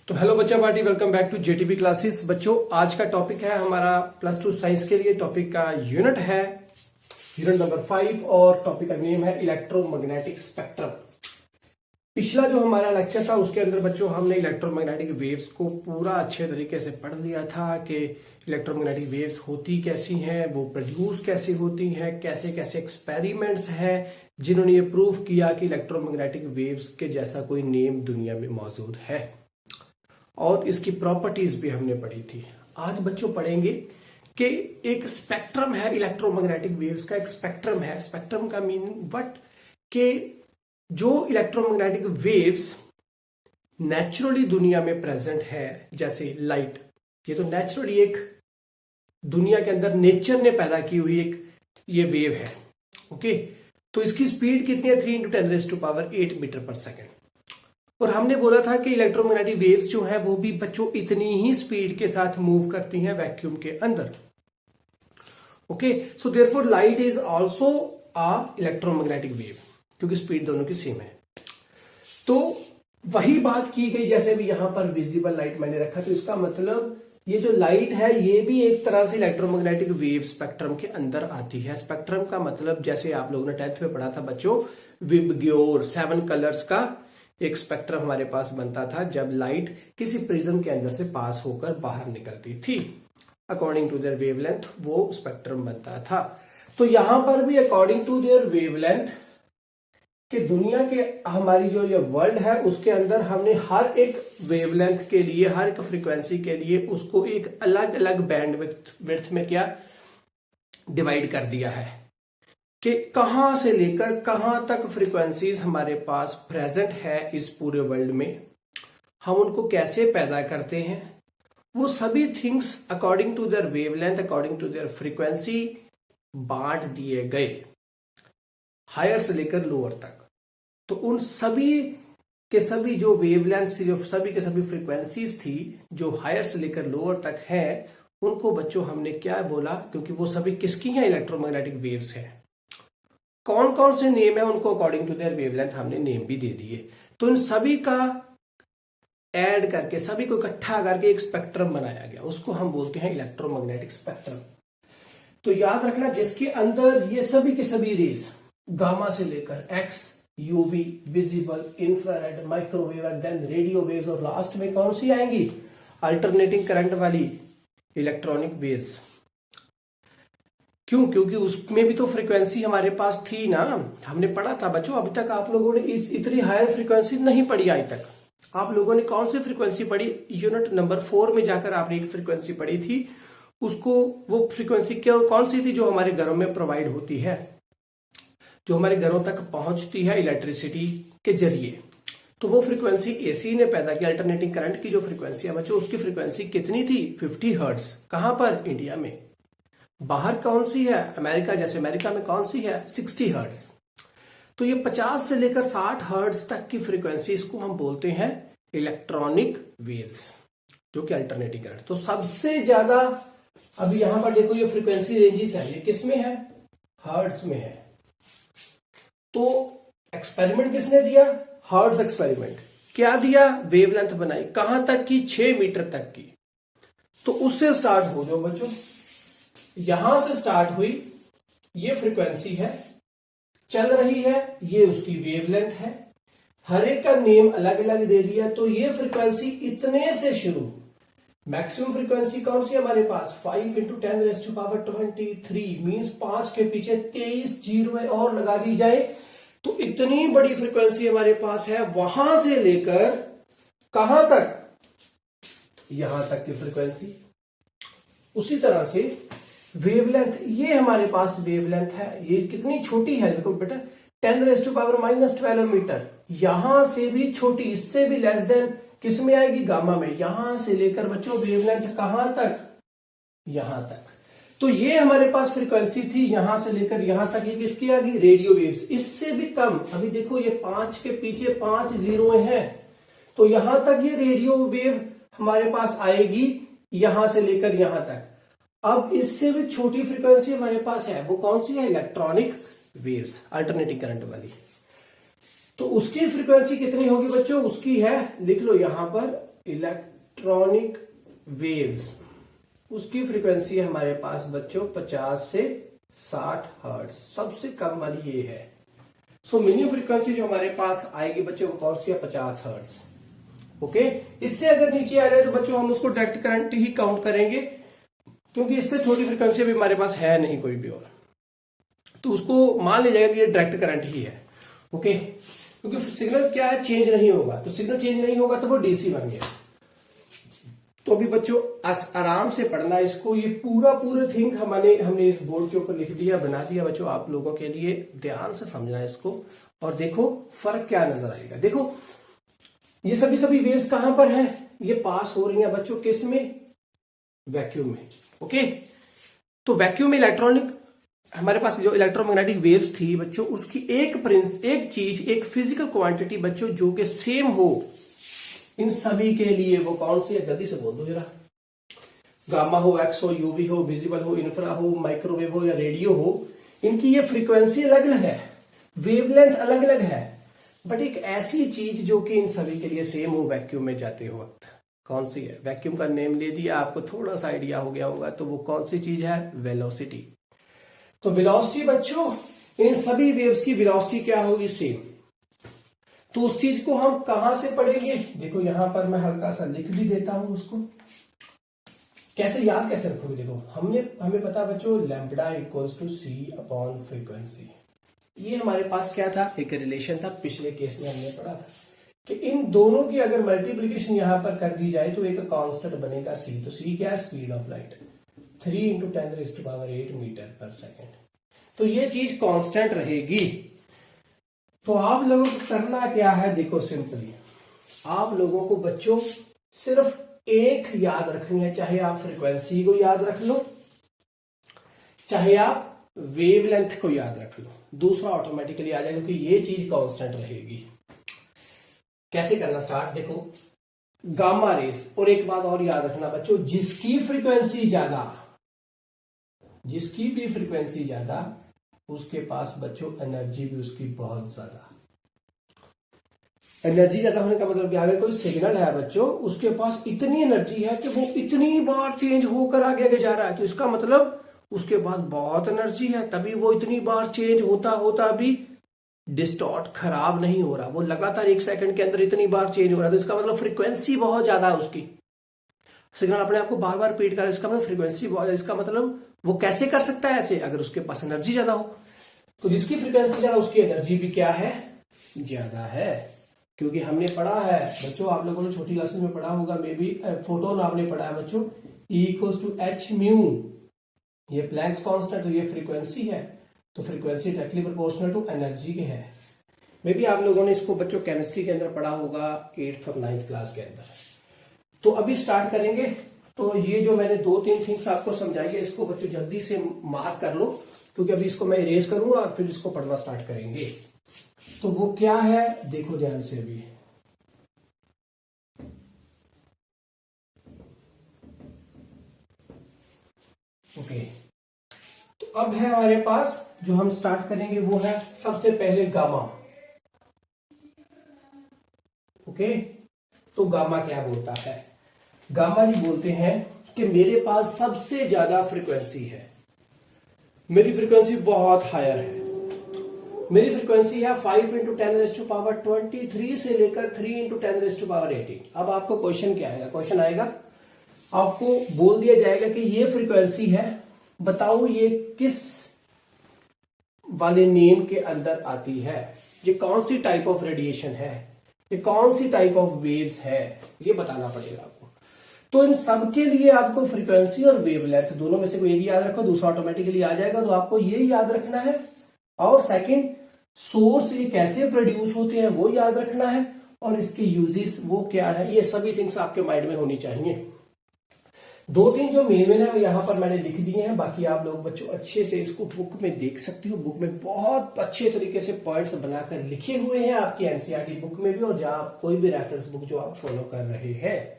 तो हेलो बच्चा party, welcome back to JTB classes. बच्चों, आज का टॉपिक है हमारा +2 साइंस के लिए। टॉपिक का यूनिट है यूनिट नंबर 5 और टॉपिक का नेम है इलेक्ट्रोमैग्नेटिक स्पेक्ट्रम। पिछला जो हमारा लेक्चर था उसके अंदर बच्चों हमने इलेक्ट्रोमैग्नेटिक वेव्स को पूरा अच्छे तरीके से पढ़ लिया था कि इलेक्ट्रोमैग्नेटिक वेव्स होती कैसी हैं, वो प्रोड्यूस कैसे होती हैं, कैसे कैसे एक्सपेरिमेंट्स हैं जिन्होंने ये प्रूव किया कि इलेक्ट्रोमैग्नेटिक वेव्स के जैसा कोई नेम दुनिया में मौजूद है, और इसकी प्रॉपर्टीज भी हमने पढ़ी थी। आज बच्चों पढ़ेंगे कि एक स्पेक्ट्रम है इलेक्ट्रोमैग्नेटिक वेव्स का, एक स्पेक्ट्रम है। स्पेक्ट्रम का मीनिंग व्हाट के जो इलेक्ट्रोमैग्नेटिक वेव्स नेचुरली दुनिया में प्रेजेंट है, जैसे लाइट, ये तो नेचुरली एक दुनिया के अंदर नेचर ने पैदा की हुई एक ये वेव है। ओके, तो इसकी स्पीड कितनी है? 3 × 10⁸ मीटर पर सेकेंड। और हमने बोला था कि इलेक्ट्रोमैग्नेटिक वेव्स जो है वो भी बच्चों इतनी ही स्पीड के साथ मूव करती हैं वैक्यूम के अंदर। Okay, so therefore light is also a electromagnetic wave, क्योंकि स्पीड दोनों की सेम है। तो वही बात की गई, जैसे भी यहां पर विजिबल लाइट मैंने रखा, तो इसका मतलब ये जो लाइट है ये भी एक तरह से इलेक्ट्रोमैग्नेटिक वेव स्पेक्ट्रम के अंदर आती है। स्पेक्ट्रम का मतलब जैसे आप लोगों ने 10th में पढ़ा था बच्चों, विबग्योर 7 कलर्स का एक स्पेक्ट्रम हमारे पास बनता था जब लाइट किसी प्रिज्म के अंदर से पास होकर बाहर निकलती थी। अकॉर्डिंग टू देयर वेवलेंथ वो स्पेक्ट्रम बनता था। तो यहां पर भी अकॉर्डिंग टू देयर वेवलेंथ कि दुनिया के हमारी जो ये वर्ल्ड है उसके अंदर हमने हर एक वेवलेंथ के लिए, हर एक फ्रीक्वेंसी के लिए उसको एक अलग अलग बैंड विड्थ में क्या डिवाइड कर दिया है कि कहां से लेकर कहां तक फ्रीक्वेंसीज हमारे पास प्रेजेंट है इस पूरे वर्ल्ड में, हम उनको कैसे पैदा करते हैं, वो सभी things according to their wavelength, according to their frequency बांट दिए गए हायर से लेकर लोअर तक। तो उन सभी के सभी जो वेवलेंथ, जो सभी के सभी फ्रीक्वेंसीज थी जो हायर से लेकर लोअर तक है, उनको बच्चों हमने क्या बोला, क्योंकि वो सभी किसकी हैं? इलेक्ट्रोमैग्नेटिक वेव्स हैं। कौन कौन से नेम है उनको अकॉर्डिंग टू देयर वेवलेंथ हमने नेम भी दे दिए। तो इन सभी का ऐड करके, सभी को इकट्ठा करके एक स्पेक्ट्रम बनाया गया, उसको हम बोलते हैं इलेक्ट्रोमैग्नेटिक स्पेक्ट्रम। तो याद रखना, जिसके अंदर ये सभी के सभी रेज गामा से लेकर X, UV, visible, infrared, microwave and then radio waves, और लास्ट में कौन सी आएंगी? अल्टरनेटिंग करंट वाली इलेक्ट्रॉनिक वेव्स। क्यों? क्योंकि उसमें भी तो फ्रीक्वेंसी हमारे पास थी ना, हमने पढ़ा था बच्चों। अभी तक आप लोगों ने इतनी हायर फ्रीक्वेंसी नहीं पढ़ी आज तक। आप लोगों ने कौन सी फ्रीक्वेंसी पढ़ी? यूनिट नंबर 4 में जाकर आपने एक फ्रीक्वेंसी पढ़ी थी। उसको, वो फ्रीक्वेंसी कौन सी थी? जो हमारे घरों में प्रोवाइड होती है, जो हमारे घरों तक पहुंचती है इलेक्ट्रिसिटी के जरिए। तो वो फ्रीक्वेंसी एसी ने पैदा की। अल्टरनेटिंग करंट की जो फ्रीक्वेंसी है बच्चों, उसकी फ्रीक्वेंसी कितनी थी? 50 हर्ट्ज। कहां पर? इंडिया में। बाहर कौन सी है? अमेरिका, जैसे अमेरिका में कौन सी है? 60 हर्ट्ज। तो ये 50 से लेकर 60 हर्ट्ज तक की फ्रीक्वेंसी, इसको हम बोलते हैं इलेक्ट्रॉनिक वेव्स, जो कि अल्टरनेटिंग करंट। तो सबसे ज्यादा अभी यहां पर देखो ये फ्रीक्वेंसी रेंजेस है, ये किस में है? हर्ट्ज में है। तो एक्सपेरिमेंट किसने दिया? Hertz experiment. क्या दिया? वेवलेंथ बनाई। कहां तक की? 6 मीटर तक की। तो उससे स्टार्ट हो जाओ बच्चों, यहां से स्टार्ट हुई, ये फ्रीक्वेंसी है, चल रही है, ये उसकी वेवलेंथ है। हर एक का नेम अलग अलग दे दिया। तो ये फ्रीक्वेंसी इतने से शुरू, मैक्सिमम फ्रीक्वेंसी कौन सी हमारे पास? 5 × 10⁻23 मीन्स 5 के पीछे 23 जीरो और लगा दी जाए तो इतनी बड़ी फ्रीक्वेंसी हमारे पास है। वहां से लेकर कहां तक? यहां तक की फ्रीक्वेंसी। उसी तरह से वेवलेंथ, ये हमारे पास वेवलेंथ है, ये कितनी छोटी है देखो बेटा, 10⁻⁻12 मीटर। यहां से भी छोटी, इससे भी लेस देन किस में आएगी? गामा में। यहां से लेकर बच्चों वेवलेंथ कहां तक? यहां तक। तो ये हमारे पास फ्रीक्वेंसी थी, यहां से लेकर यहां तक। ये किसकी आ गई? Radio waves. इससे भी कम, अभी देखो ये 5 के पीछे 5 जीरो हैं, तो यहां तक ये रेडियो वेव हमारे पास आएगी, यहां से लेकर यहां तक। अब इससे भी छोटी फ्रीक्वेंसी हमारे पास है, वो कौन सी है? इलेक्ट्रॉनिक वेव्स, अल्टरनेटिंग करंट वाली। तो उसकी फ्रीक्वेंसी कितनी होगी बच्चों? उसकी है, लिख लो यहां पर इलेक्ट्रॉनिक वेव्स, उसकी फ्रीक्वेंसी है हमारे पास बच्चों 50 से 60 हर्ट्ज, सबसे कम वाली ये है। सो मिनिमम फ्रीक्वेंसी जो हमारे पास आएगी बच्चों कौन सी है, 50 हर्ट्ज। ओके, इससे अगर नीचे आ जाए तो बच्चों हम उसको डायरेक्ट करंट ही काउंट करेंगे, क्योंकि इससे छोटी फ्रीक्वेंसी भी हमारे पास है नहीं कोई भी और, तो उसको मान लिया जाएगा कि ये डायरेक्ट करंट ही है। ओके, क्योंकि सिग्नल क्या है, चेंज नहीं होगा, तो सिग्नल चेंज नहीं होगा तो वो डीसी बन गया। तो अभी बच्चों आराम से पढ़ना इसको, ये पूरे थिंग हमने इस बोर्ड के ऊपर लिख दिया, बना दिया बच्चों आप लोगों के लिए, ध्यान से समझना इसको और देखो फर्क क्या नजर आएगा। देखो ये सभी वेव्स कहां पर है, ये पास हो रही हैं बच्चों किस में, वैक्यूम में। ओके, तो वैक्यूम में इलेक्ट्रॉनिक हमारे पास जो इलेक्ट्रोमैग्नेटिक वेव्स थी बच्चों, उसकी एक चीज, एक फिजिकल क्वांटिटी बच्चों जो कि सेम हो इन सभी के लिए, वो कौन सी है, जल्दी से बोल दो जरा। गामा हो, एक्स हो, यूवी हो, विजिबल हो, इंफ्रा हो, माइक्रोवेव हो या रेडियो हो, इनकी ये फ्रीक्वेंसी अलग अलग है, वेवलेंथ अलग अलग है, बट एक ऐसी चीज जो कि इन सभी के लिए सेम हो वैक्यूम में जाते वक्त, कौन सी है। वैक्यूम का नेम ले दिया, आपको थोड़ा सा आइडिया हो गया होगा, तो वो कौन सी चीज है, वेलोसिटी। तो वेलोसिटी बच्चों, इन सभी वेव्स की वेलोसिटी क्या होगी, सेम। तो उस चीज को हम कहां से पढ़ेंगे, देखो यहां पर मैं हल्का सा लिख भी देता हूं उसको, कैसे याद कैसे रखोगे। देखो हमें पता बच्चों lambda equals to c upon frequency, ये हमारे पास क्या था, एक रिलेशन था, पिछले केस में हमने पढ़ा था कि इन दोनों की अगर मल्टीप्लीकेशन यहां पर कर दी जाए तो एक कांस्टेंट बनेगा सी। तो सी क्या है, स्पीड ऑफ लाइट, 3 × 10⁸ मीटर पर सेकेंड। तो ये चीज कांस्टेंट रहेगी। तो आप लोगों को करना क्या है, देखो सिंपली आप लोगों को बच्चों सिर्फ एक याद रखनी है, चाहे आप फ्रीक्वेंसी को याद रख लो, चाहे आप वेवलेंथ को याद रख लो, दूसरा ऑटोमेटिकली आ जाएगा, क्योंकि ये चीज कांस्टेंट रहेगी। कैसे करना स्टार्ट, देखो गामा रेस, और एक बात और याद रखना बच्चों, जिसकी फ्रीक्वेंसी ज्यादा, जिसकी भी फ्रीक्वेंसी ज्यादा, उसके पास बच्चों एनर्जी भी उसकी बहुत ज्यादा। एनर्जी ज्यादा होने का मतलब क्या, अगर कोई सिग्नल है बच्चों, उसके पास इतनी एनर्जी है कि वो इतनी बार चेंज होकर आगे जा रहा है, तो इसका मतलब उसके पास बहुत एनर्जी है, तभी वो इतनी बार चेंज होता भी डिस्टॉर्ट, खराब नहीं हो रहा, वो लगातार 1 सेकंड के अंदर इतनी बार चेंज हो रहा है, तो इसका मतलब फ्रीक्वेंसी बहुत ज्यादा है उसकी। सिग्नल अपने आप को बार बार रिपीट कर रहा है, इसका मतलब फ्रीक्वेंसी बहुत, इसका मतलब वो कैसे कर सकता है ऐसे, अगर उसके पास एनर्जी ज्यादा हो। तो जिसकी फ्रीक्वेंसी ज्यादा उसकी एनर्जी भी क्या है, ज्यादा है। क्योंकि हमने पढ़ा है बच्चों, आप लोगों ने छोटी क्लासेस में पढ़ा होगा, मे बी फोटोन आपने पढ़ा है बच्चों, E = h/μ, ये प्लैंक्स कांस्टेंट, तो ये फ्रीक्वेंसी है, तो frequency directly proportional to energy के है। मे बी आप लोगों ने इसको बच्चों केमिस्ट्री के अंदर पढ़ा होगा 8th और 9th क्लास के अंदर। तो अभी स्टार्ट करेंगे। तो ये जो मैंने 2-3 थिंग्स आपको समझाई है, इसको बच्चों जल्दी से मार्क कर लो, क्योंकि अभी इसको मैं इरेज करूंगा और फिर इसको पढ़ना स्टार्ट करेंगे। तो वो क्या है, देखो ध्यान से अभी, ओके। तो अब है हमारे पास, जो हम स्टार्ट करेंगे वो है सबसे पहले गामा। ओके, तो गामा क्या बोलता है, गामा जी बोलते हैं कि मेरे पास सबसे ज्यादा फ्रीक्वेंसी है, मेरी फ्रीक्वेंसी बहुत हायर है, मेरी फ्रीक्वेंसी है 5 × 10⁻23 से लेकर 3 × 10⁻18। अब आपको क्वेश्चन क्या आएगा, क्वेश्चन आएगा आपको बोल दिया जाएगा कि ये फ्रीक्वेंसी है, बताओ ये किस वाले नेम के अंदर आती है, ये कौन सी टाइप ऑफ रेडिएशन है, ये कौन सी टाइप ऑफ वेव्स है, ये बताना पड़ेगा आपको। तो इन सब के लिए आपको फ्रीक्वेंसी और वेवलेंथ दोनों में से कोई एक याद रखो, दूसरा ऑटोमेटिकली आ जाएगा, तो आपको ये याद रखना है। और सेकंड, सोर्स ये कैसे प्रोड्यूस होते हैं वो याद रखना है, और इसके यूजेस वो क्या है, ये सभी थिंग्स आपके माइंड में होनी चाहिए। 2-3 जो मेन है वो यहां पर मैंने लिख दिए हैं, बाकी आप लोग बच्चों अच्छे से इसको बुक में देख सकते हो, बुक में बहुत अच्छे तरीके से पॉइंट्स बनाकर लिखे हुए हैं, आपकी एनसीईआरटी बुक में भी, और जहां आप कोई भी रेफरेंस बुक जो आप फॉलो कर रहे हैं।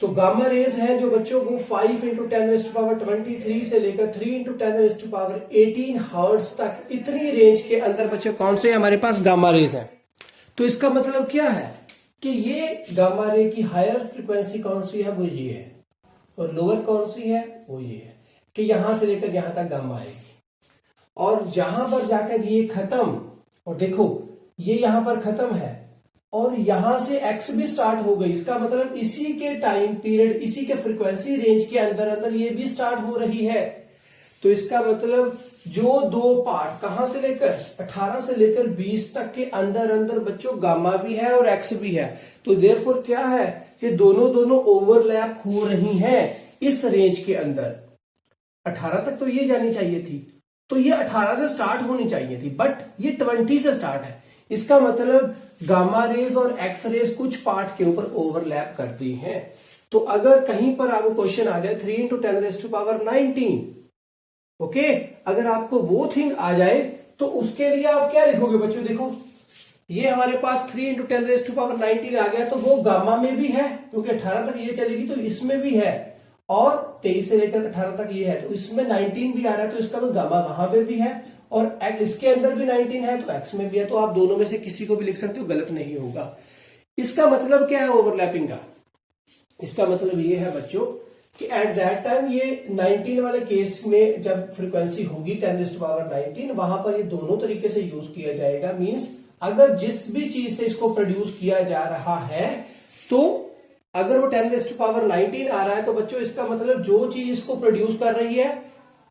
तो गामा रेज है जो बच्चों को 5 × 10⁻23 से लेकर 3 × 10⁻18 हर्ट्ज तक, इतनी रेंज के अंदर बच्चों कौन से हमारे पास गामा रेज है। तो इसका मतलब क्या है, कि ये गामा रे की हायर फ्रीक्वेंसी कौन सी है, वो ये है, और लोअर कौन सी है, वो ये है, कि यहां से लेकर यहां तक गामा आएगी, और यहां पर जाकर ये खत्म, और देखो ये यहां पर खत्म है, और यहां से एक्स भी स्टार्ट हो गई। इसका मतलब इसी के टाइम पीरियड, इसी के फ्रीक्वेंसी रेंज के अंदर अंदर ये भी स्टार्ट हो रही है। तो इसका मतलब जो दो पार्ट कहां से लेकर 18 से लेकर 20 तक के अंदर अंदर बच्चों गामा भी है और एक्स भी है। तो देयरफॉर क्या है कि दोनों ओवरलैप हो रही हैं इस रेंज के अंदर। 18 तक तो ये जानी चाहिए थी, तो ये 18 से स्टार्ट होनी चाहिए थी, बट ये 20 से स्टार्ट है। इसका मतलब गामा रेज और एक्स रेज कुछ पार्ट के ऊपर ओवरलैप करती हैं। तो अगर कहीं पर आपको क्वेश्चन आ जाए 3 × 10⁻19, ओके, अगर आपको वो थिंग आ जाए तो उसके लिए आप क्या लिखोगे बच्चों? देखो ये हमारे पास 3 × 10⁻19 आ गया, तो वो गामा में भी है क्योंकि 18 तक ये चलेगी, तो इसमें भी है, और 23 से लेकर 18 तक ये है, तो इसमें 19 भी आ रहा है, तो इसका तो गामा वहां पे भी है, और इसके अंदर भी 19 है तो एक्स में भी है। तो आप दोनों में से किसी को भी लिख सकते हो, गलत नहीं होगा। इसका मतलब क्या है ओवरलैपिंग का? इसका मतलब ये है बच्चों कि एट दैट टाइम ये 19 वाले केस में जब फ्रीक्वेंसी होगी 10⁻19, वहां पर ये दोनों तरीके से यूज किया जाएगा। मींस अगर जिस भी चीज से इसको प्रोड्यूस किया जा रहा है, तो अगर वो 10⁻19 आ रहा है, तो बच्चों इसका मतलब जो चीज इसको प्रोड्यूस कर रही है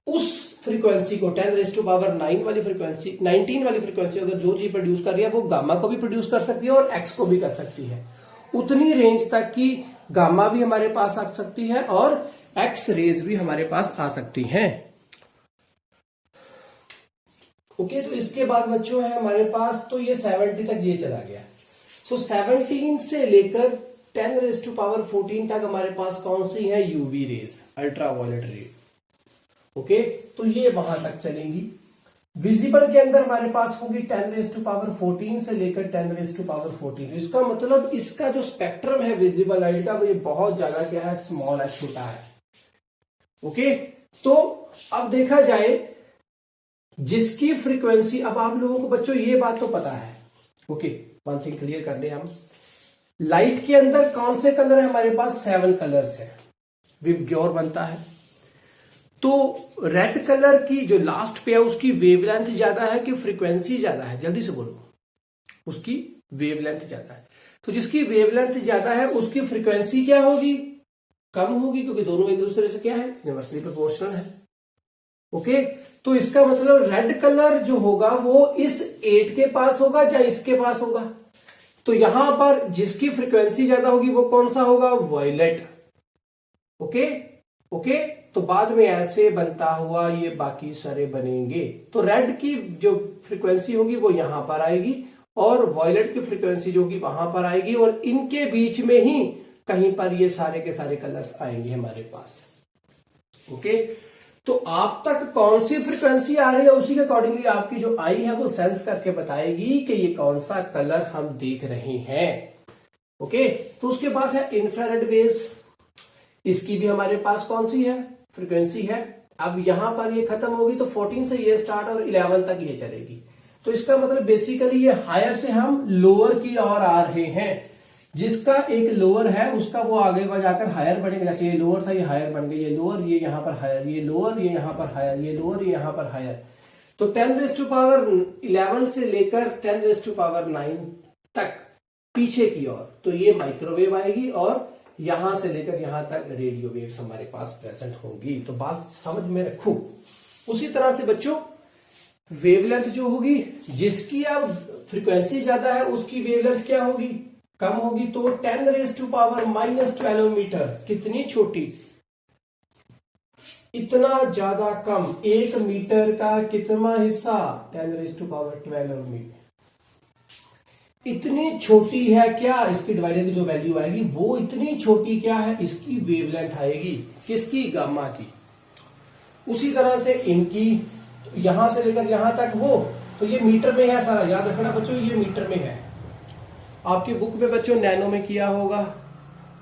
उस फ्रीक्वेंसी को 10⁻9 वाली फ्रीक्वेंसी, 19 वाली फ्रीक्वेंसी अगर जो चीज प्रोड्यूस कर रही है वो गामा को भी प्रोड्यूस कर सकती है और एक्स को भी कर सकती है। उतनी रेंज तक की गामा भी हमारे पास आ सकती है और एक्स रेज भी हमारे पास आ सकती हैं। ओके, तो इसके बाद बच्चों है हमारे पास, तो ये 70 तक ये चला गया। सो 17 से लेकर 10⁻14 तक हमारे पास कौन सी है? यूवी रेज, अल्ट्रा वायलेट रे। ओके, तो ये वहां तक चलेंगी। विजिबल के अंदर हमारे पास होगी 10⁻14 से लेकर 10⁻14। इसका मतलब इसका जो स्पेक्ट्रम है विजिबल लाइट का, वो ये बहुत ज्यादा क्या है, स्मॉल है, छोटा है। ओके, तो अब देखा जाए जिसकी फ्रीक्वेंसी, अब आप लोगों को बच्चों ये बात तो पता है। ओके, वन थिंग क्लियर कर ले हम, लाइट के अंदर कौन से कलर है हमारे पास? 7 कलर्स है, विबग्योर बनता है। तो रेड कलर की जो लास्ट पे है उसकी वेवलेंथ ज्यादा है कि फ्रीक्वेंसी ज्यादा है? जल्दी से बोलो, उसकी वेवलेंथ ज्यादा है। तो जिसकी वेवलेंथ ज्यादा है उसकी फ्रीक्वेंसी क्या होगी? कम होगी, क्योंकि दोनों एक दूसरे से क्या है, इनवर्सली प्रोपोर्शनल है। ओके, तो इसका मतलब रेड कलर जो होगा वो इस 8 के पास होगा या इसके पास होगा? तो यहां पर जिसकी फ्रीक्वेंसी ज्यादा होगी वो कौन सा होगा? वॉयलेट। ओके ओके, तो बाद में ऐसे बनता हुआ ये बाकी सारे बनेंगे। तो रेड की जो फ्रीक्वेंसी होगी वो यहां पर आएगी और वॉयलेट की फ्रीक्वेंसी जो होगी वहां पर आएगी, और इनके बीच में ही कहीं पर ये सारे के सारे कलर्स आएंगे हमारे पास। ओके, तो आप तक कौन सी फ्रीक्वेंसी आ रही है उसी के अकॉर्डिंगली आपकी जो आई है वो सेंस करके बताएगी कि ये कौन सा कलर हम देख रहे हैं। ओके, तो उसके बाद है इंफ्रारेड वेव्स। इसकी भी हमारे पास कौन सी है? फ्रीक्वेंसी है। अब यहां पर ये खत्म होगी तो 14 से ये स्टार्ट और 11 तक ये चलेगी। तो इसका मतलब बेसिकली ये हायर से हम लोअर की ओर आ रहे हैं। जिसका एक लोअर है उसका वो आगे जाकर हायर बढ़ेगा। जैसे ये लोअर था, ये हायर बन गया, ये लोअर, ये यहां पर हायर, ये लोअर, ये यहां पर हायर, ये लोअर, ये यहां पर हायर। तो 10⁻11 से लेकर 10⁻9 तक पीछे की ओर तो ये माइक्रोवेव आएगी, और यहां से लेकर यहां तक रेडियो वेव्स हमारे पास प्रेजेंट होंगी। तो बात समझ में रखो। उसी तरह से बच्चों वेवलेंथ जो होगी, जिसकी अब फ्रीक्वेंसी ज्यादा है उसकी वेवलेंथ क्या होगी? कम होगी। तो 10⁻−12 मीटर, कितनी छोटी, इतना ज्यादा कम। 1 मीटर का कितना हिस्सा? 10⁻12 मीटर। इतनी छोटी है क्या? इसकी डिवाइडर की जो वैल्यू आएगी वो इतनी छोटी क्या है? इसकी वेवलेंथ आएगी। किसकी? गामा की। उसी तरह से इनकी यहां से लेकर यहां तक हो तो ये मीटर में है सारा, याद रखना बच्चों, ये मीटर में है। आपकी बुक में बच्चों नैनो में किया होगा,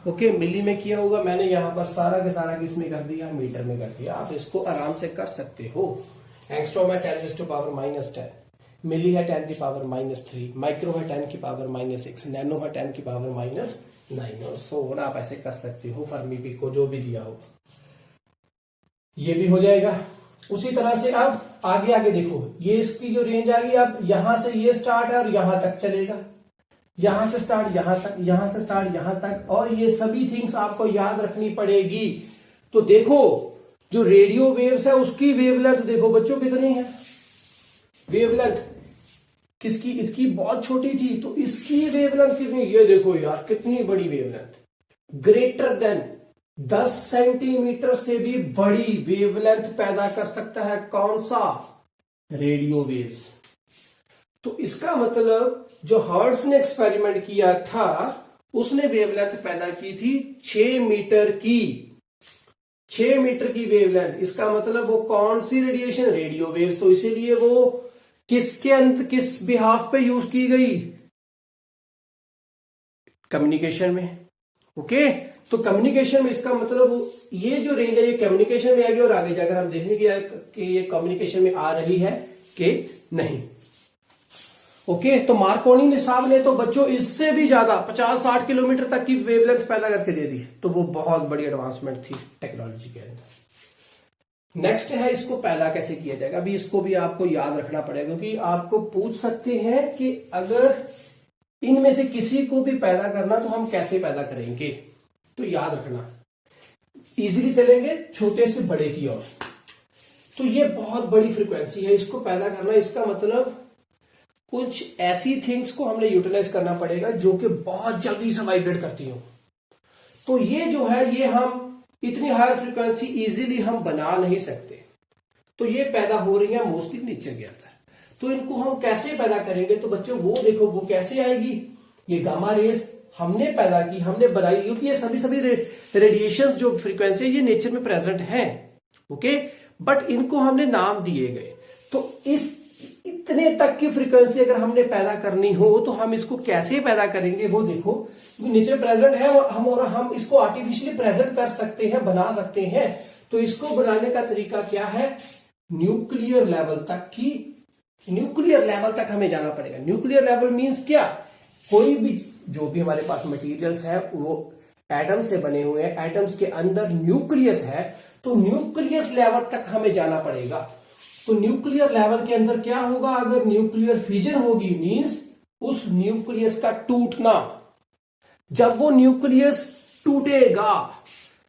ओके, मिली में किया होगा। मैंने यहां पर सारा के सारा किसमें कर दिया? मीटर में कर दिया। आप इसको आराम से कर सकते हो। एंगस्ट्रॉम है 10⁻10। मिली है 10⁻³ माइक्रो है 10⁻�6, नैनो है 10⁻⁹ और सो ना आप ऐसे कर सकते हो फर्मी पीक को जो भी दिया हो। ये भी हो जाएगा। उसी तरह से अब आगे आगे देखो, ये इसकी जो रेंज आ गई, अब यहां से ये स्टार्ट है और यहां तक चलेगा, यहां से स्टार्ट यहां तक, यहां से स्टार्ट यहां तक, और ये सभी थिंग्स आपको याद रखनी पड़ेगी। तो देखो जो रेडियो वेव्स है उसकी वेवलेंथ देखो बच्चों कितनी है, वेवलेंथ किसकी, इसकी बहुत छोटी थी, तो इसकी वेवलेंथ कितनी, ये देखो यार कितनी बड़ी वेवलेंथ, ग्रेटर देन 10 सेंटीमीटर से भी बड़ी वेवलेंथ पैदा कर सकता है कौन सा, रेडियो वेव्स। तो इसका मतलब जो हर्ट्ज ने एक्सपेरिमेंट किया था उसने वेवलेंथ पैदा की थी 6 मीटर की, 6 मीटर की वेवलेंथ। इसका मतलब वो कौन सी रेडिएशन, रेडियो वेव्स। तो इसीलिए वो किस बिहाफ पे यूज की गई, कम्युनिकेशन में। ओके, तो कम्युनिकेशन में इसका मतलब ये जो रेंज है ये कम्युनिकेशन में आएगी, और आगे जाकर हम देखेंगे कि ये कम्युनिकेशन में आ रही है कि नहीं। ओके, तो मार्कोनी साहब ने तो बच्चों इससे भी ज्यादा 50-60 किलोमीटर तक की वेवलेंथ पैदा करके दे दी, तो वो बहुत बड़ी एडवांसमेंट थी टेक्नोलॉजी के अंदर। नेक्स्ट है इसको पैदा कैसे किया जाएगा, अभी इसको भी आपको याद रखना पड़ेगा, क्योंकि आपको पूछ सकते हैं कि अगर इनमें से किसी को भी पैदा करना तो हम कैसे पैदा करेंगे। तो याद रखना, इजीली चलेंगे छोटे से बड़े की ओर। तो ये बहुत बड़ी फ्रीक्वेंसी है, इसको पैदा करना, इसका मतलब कुछ ऐसी थिंग्स को हमने यूटिलाइज करना पड़ेगा जो कि बहुत जल्दी से वाइब्रेट करती हो। तो ये जो है ये हम इतनी हायर फ्रीक्वेंसी इजीली हम बना नहीं सकते, तो ये पैदा हो रही है मोस्टली नेचर के अंदर। तो इनको हम कैसे पैदा करेंगे, तो बच्चों वो देखो वो कैसे आएगी, ये गामा रेस हमने पैदा की, हमने बनाई, क्योंकि ये सभी रेडिएशंस जो फ्रीक्वेंसी है ये नेचर में प्रेजेंट है। ओके, बट इनको हमने नाम दिए गए। तो इस इतने तक की फ्रीक्वेंसी अगर हमने पैदा करनी हो तो हम इसको कैसे पैदा करेंगे, वो देखो नेचर प्रेजेंट है और हम इसको आर्टिफिशियली प्रेजेंट कर सकते हैं, बना सकते हैं। तो इसको बनाने का तरीका क्या है, न्यूक्लियर लेवल तक की, न्यूक्लियर लेवल तक हमें जाना पड़ेगा। न्यूक्लियर लेवल मींस क्या, कोई भी जो भी हमारे पास मटेरियल्स है वो एटम से बने हुए हैं, एटम्स के अंदर न्यूक्लियस है, तो न्यूक्लियस लेवल तक हमें जाना पड़ेगा। तो न्यूक्लियर लेवल के अंदर क्या होगा, अगर न्यूक्लियर फ्यूजन होगी मींस उस न्यूक्लियस का टूटना, जब वो न्यूक्लियस टूटेगा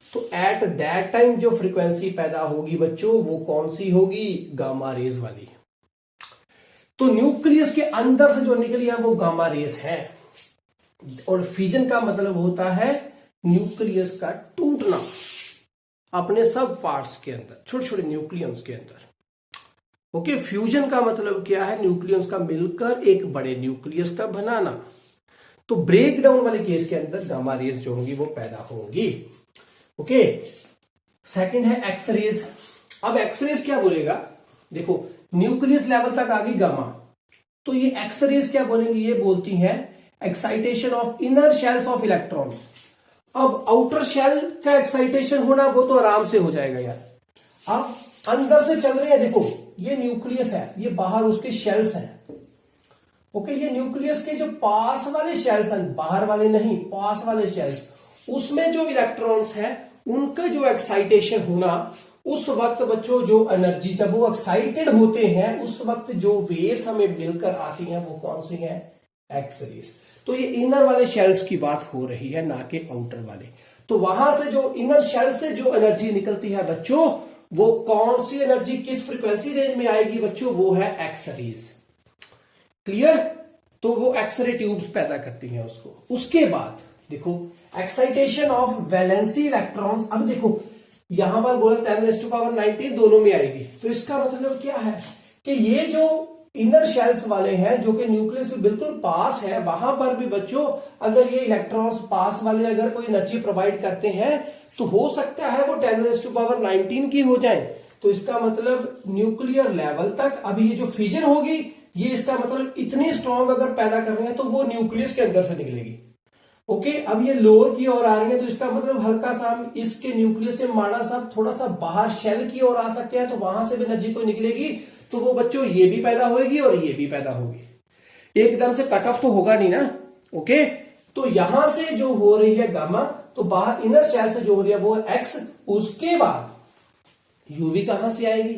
तो एट दैट टाइम जो फ्रीक्वेंसी पैदा होगी बच्चों वो कौन सी होगी, गामा रेज वाली। तो न्यूक्लियस के अंदर से जो निकली है वो गामा रेस है, और फ्यूजन का मतलब होता है न्यूक्लियस का टूटना अपने सब पार्ट्स के अंदर, छोटे छोटे न्यूक्लियंस के अंदर। ओके, फ्यूजन का मतलब क्या है, न्यूक्लियंस का मिलकर एक बड़े न्यूक्लियस का बनाना। तो ब्रेक डाउन वाले केस के अंदर गामा रेस जो होंगी वो पैदा होंगी। ओके, सेकंड है एक्स रेज। अब एक्स रेज क्या बोलेगा, देखो न्यूक्लियस लेवल तक आ गई गामा, तो ये एक्स रेज क्या बोलेंगे, ये बोलती हैं excitation of inner shells of electrons. अब आउटर शेल का एक्साइटेशन होना वो तो आराम से हो जाएगा यार, अब अंदर से चल रहे हैं, देखो ये न्यूक्लियस है, ये बाहर उसके शेल्स हैं। ओके, ये न्यूक्लियस के जो पास वाले शेल्स हैं, बाहर वाले नहीं, पास वाले शेल्स, उसमें जो इलेक्ट्रॉन्स हैं उनका जो एक्साइटेशन होना, उस वक्त बच्चों जो एनर्जी, जब वो एक्साइटेड होते हैं उस वक्त जो वेव्स हमें मिलकर आती हैं वो कौन सी हैं, एक्स रेज। तो ये इनर वाले शेल्स की बात हो रही है, ना कि आउटर वाले। तो वहां से जो इनर शेल से जो एनर्जी निकलती है बच्चों, वो कौन सी एनर्जी किस फ्रीक्वेंसी रेंज में आएगी बच्चों, वो है एक्स रेज। क्लियर, तो वो एक्सरे ट्यूब्स पैदा करती हैं उसको। उसके बाद देखो एक्साइटेशन ऑफ वैलेंसी इलेक्ट्रॉन्स। अब देखो यहां पर बोला 10⁻⁹ दोनों में आएगी, तो इसका मतलब क्या है कि ये जो इनर शेल्स वाले हैं जो कि न्यूक्लियस के बिल्कुल पास है, वहां पर भी बच्चों अगर ये इलेक्ट्रॉन्स पास वाले अगर कोई एनर्जी प्रोवाइड करते हैं तो हो सकता है वो 10⁻⁹ की हो जाए। तो इसका मतलब न्यूक्लियर लेवल तक अभी ये जो फ्यूजन होगी, ये इसका मतलब इतनी स्ट्रॉन्ग अगर पैदा कर रहे हैं तो वो न्यूक्लियस के अंदर से निकलेगी। ओके, अब ये लोअर की ओर आ रही है, तो इसका मतलब हल्का सा हम इसके न्यूक्लियस से माड़ा सा थोड़ा सा बाहर शेल की ओर आ सकते हैं, तो वहां से भी एनर्जी कोई निकलेगी। तो वो बच्चों ये भी पैदा होगी और ये भी पैदा होगी, एकदम से कट ऑफ तो होगा नहीं ना। ओके, तो यहां से जो हो रही है गामा, तो बाहर इनर शेल से जो हो रही है वो एक्स, उसके बाद यूवी कहां से आएगी,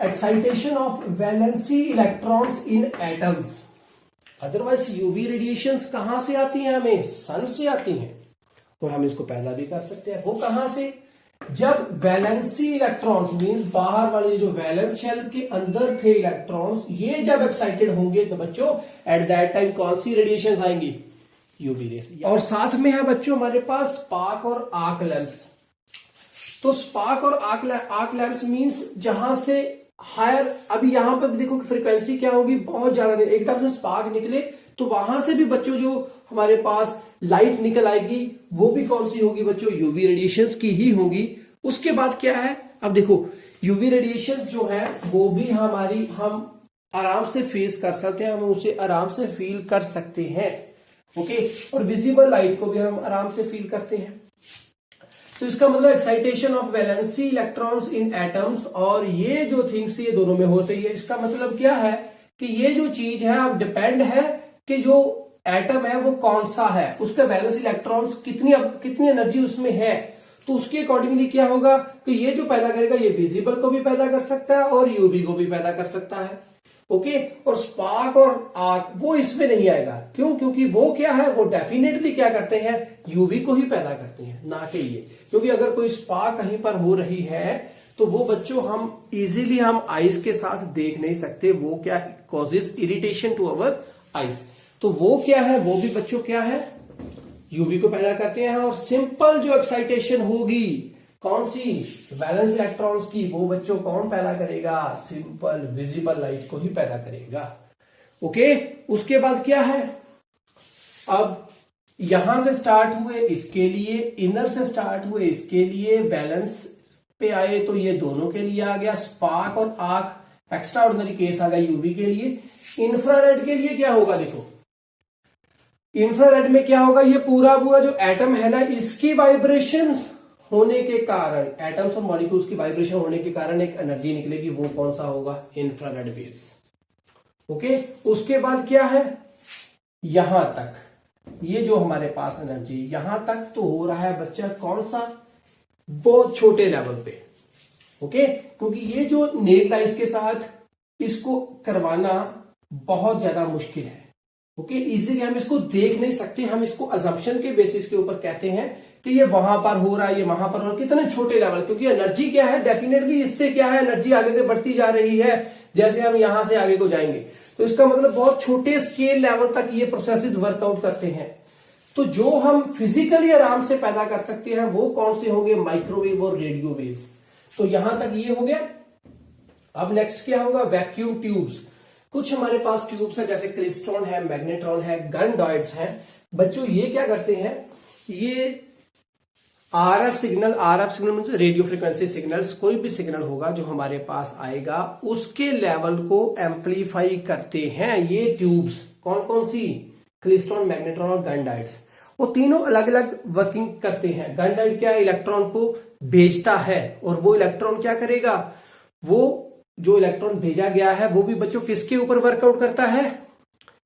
excitation of valency electrons in atoms. Otherwise UV radiations कहां से आती हैं, हमें सन से आती हैं, और हम इसको पैदा भी कर सकते हैं। वो कहां से, जब वैलेंसी इलेक्ट्रॉन्स मींस बाहर वाले जो वैलेंस शेल के अंदर थे इलेक्ट्रॉन्स, ये जब एक्साइटेड होंगे तो बच्चों एट दैट टाइम कौन सी रेडिएशंस आएंगी, यूवी रेस। और साथ में है बच्चों हमारे पास स्पार्क और आर्क लैंप्स। तो स्पार्क और आर्क लैंप्स मींस जहां से हायर, अभी यहां पर देखो फ्रीक्वेंसी क्या होगी, बहुत ज्यादा नहीं, एकदम से स्पार्क निकले तो वहां से भी बच्चों जो हमारे पास लाइट निकल आएगी वो भी कौन सी होगी बच्चों, यूवी रेडिएशंस की ही होगी। उसके बाद क्या है, अब देखो यूवी रेडिएशंस जो है वो भी हमारी, हम आराम से फेस कर सकते हैं, हम उसे आराम से फील कर सकते हैं। ओके, और विजिबल लाइट को भी हम आराम से फील करते हैं। तो इसका मतलब excitation of valency electrons in atoms, और ये जो थिंग्स ये दोनों में होती है। इसका मतलब क्या है कि ये जो चीज है अब डिपेंड है कि जो एटम है वो कौन सा है, उसका वैलेंस इलेक्ट्रॉन्स कितनी एनर्जी उसमें है, तो उसके अकॉर्डिंगली क्या होगा कि ये जो पैदा करेगा ये विजिबल को भी पैदा कर सकता है और यूवी को भी पैदा कर सकता है। ओके, और स्पार्क और आर्क वो इसमें नहीं आएगा, क्यों, क्योंकि वो क्या है, वो डेफिनेटली क्या करते हैं, यूवी को ही पैदा करते हैं, ना कि ये। क्योंकि अगर कोई स्पार्क कहीं पर हो रही है तो वो बच्चों हम इजीली हम आईज के साथ देख नहीं सकते, वो क्या causes irritation to our eyes. तो वो क्या है, वो भी बच्चों क्या है, यूवी को पैदा करते हैं। और सिंपल जो एक्साइटेशन होगी कौन सी, वैलेंस इलेक्ट्रॉन्स की, वो बच्चों कौन पैदा करेगा, सिंपल विजिबल लाइट को ही पैदा करेगा। ओके, उसके बाद क्या है, अब यहां से स्टार्ट हुए इसके लिए, इनर से स्टार्ट हुए इसके लिए, बैलेंस पे आए तो ये दोनों के लिए आ गया, स्पार्क और आर्क एक्स्ट्रा ऑर्डिनरी केस आ गया यूवी के लिए। इंफ्रारेड के लिए क्या होगा, देखो इंफ्रारेड में क्या होगा, ये पूरा जो एटम है ना, इसकी वाइब्रेशंस होने के कारण, एटम्स और मॉलिक्यूल्स की वाइब्रेशन होने के कारण एक एनर्जी निकलेगी, वो कौन सा होगा, इंफ्रारेड वेव्स। ओके, उसके बाद क्या है, यहां तक ये जो हमारे पास एनर्जी यहां तक तो हो रहा है बच्चा कौन सा, बहुत छोटे लेवल पे। ओके, क्योंकि ये जो नेक्ड आइज के साथ इसको करवाना बहुत ज्यादा मुश्किल है। ओके, इजीली हम इसको देख नहीं सकते, हम इसको अजम्पशन के बेसिस के ऊपर कहते हैं कि ये वहां पर हो रहा है, ये वहां पर हो रहा है, कितने छोटे लेवल, क्योंकि एनर्जी क्या है, डेफिनेटली इससे क्या है, एनर्जी आगे बढ़ती जा रही है जैसे हम यहां से आगे को जाएंगे। तो इसका मतलब बहुत छोटे स्केल लेवल तक ये प्रोसेसेस वर्कआउट करते हैं। तो जो हम फिजिकली आराम से पैदा कर सकते हैं वो कौन से होंगे, माइक्रोवेव और रेडियो वेव्स। तो यहां तक ये हो गया। अब नेक्स्ट क्या होगा, वैक्यूम ट्यूब्स। कुछ हमारे पास ट्यूब्स है जैसे क्लिस्ट्रॉन है, मैग्नेट्रॉन है, गन डॉइड्स है। बच्चों ये क्या करते हैं, ये आरएफ सिग्नल मतलब रेडियो फ्रिक्वेंसी सिग्नल्स, कोई भी सिग्नल होगा जो हमारे पास आएगा उसके लेवल को एम्पलीफाई करते हैं ये ट्यूब्स। कौन कौन सी, क्लिस्ट्रॉन, मैग्नेट्रॉन और गन डायोड्स। वो तीनों अलग अलग वर्किंग करते हैं। गन डायोड क्या है, इलेक्ट्रॉन को भेजता है, और वो इलेक्ट्रॉन क्या करेगा, वो जो इलेक्ट्रॉन भेजा गया है वो भी बच्चों किसके ऊपर वर्कआउट करता है,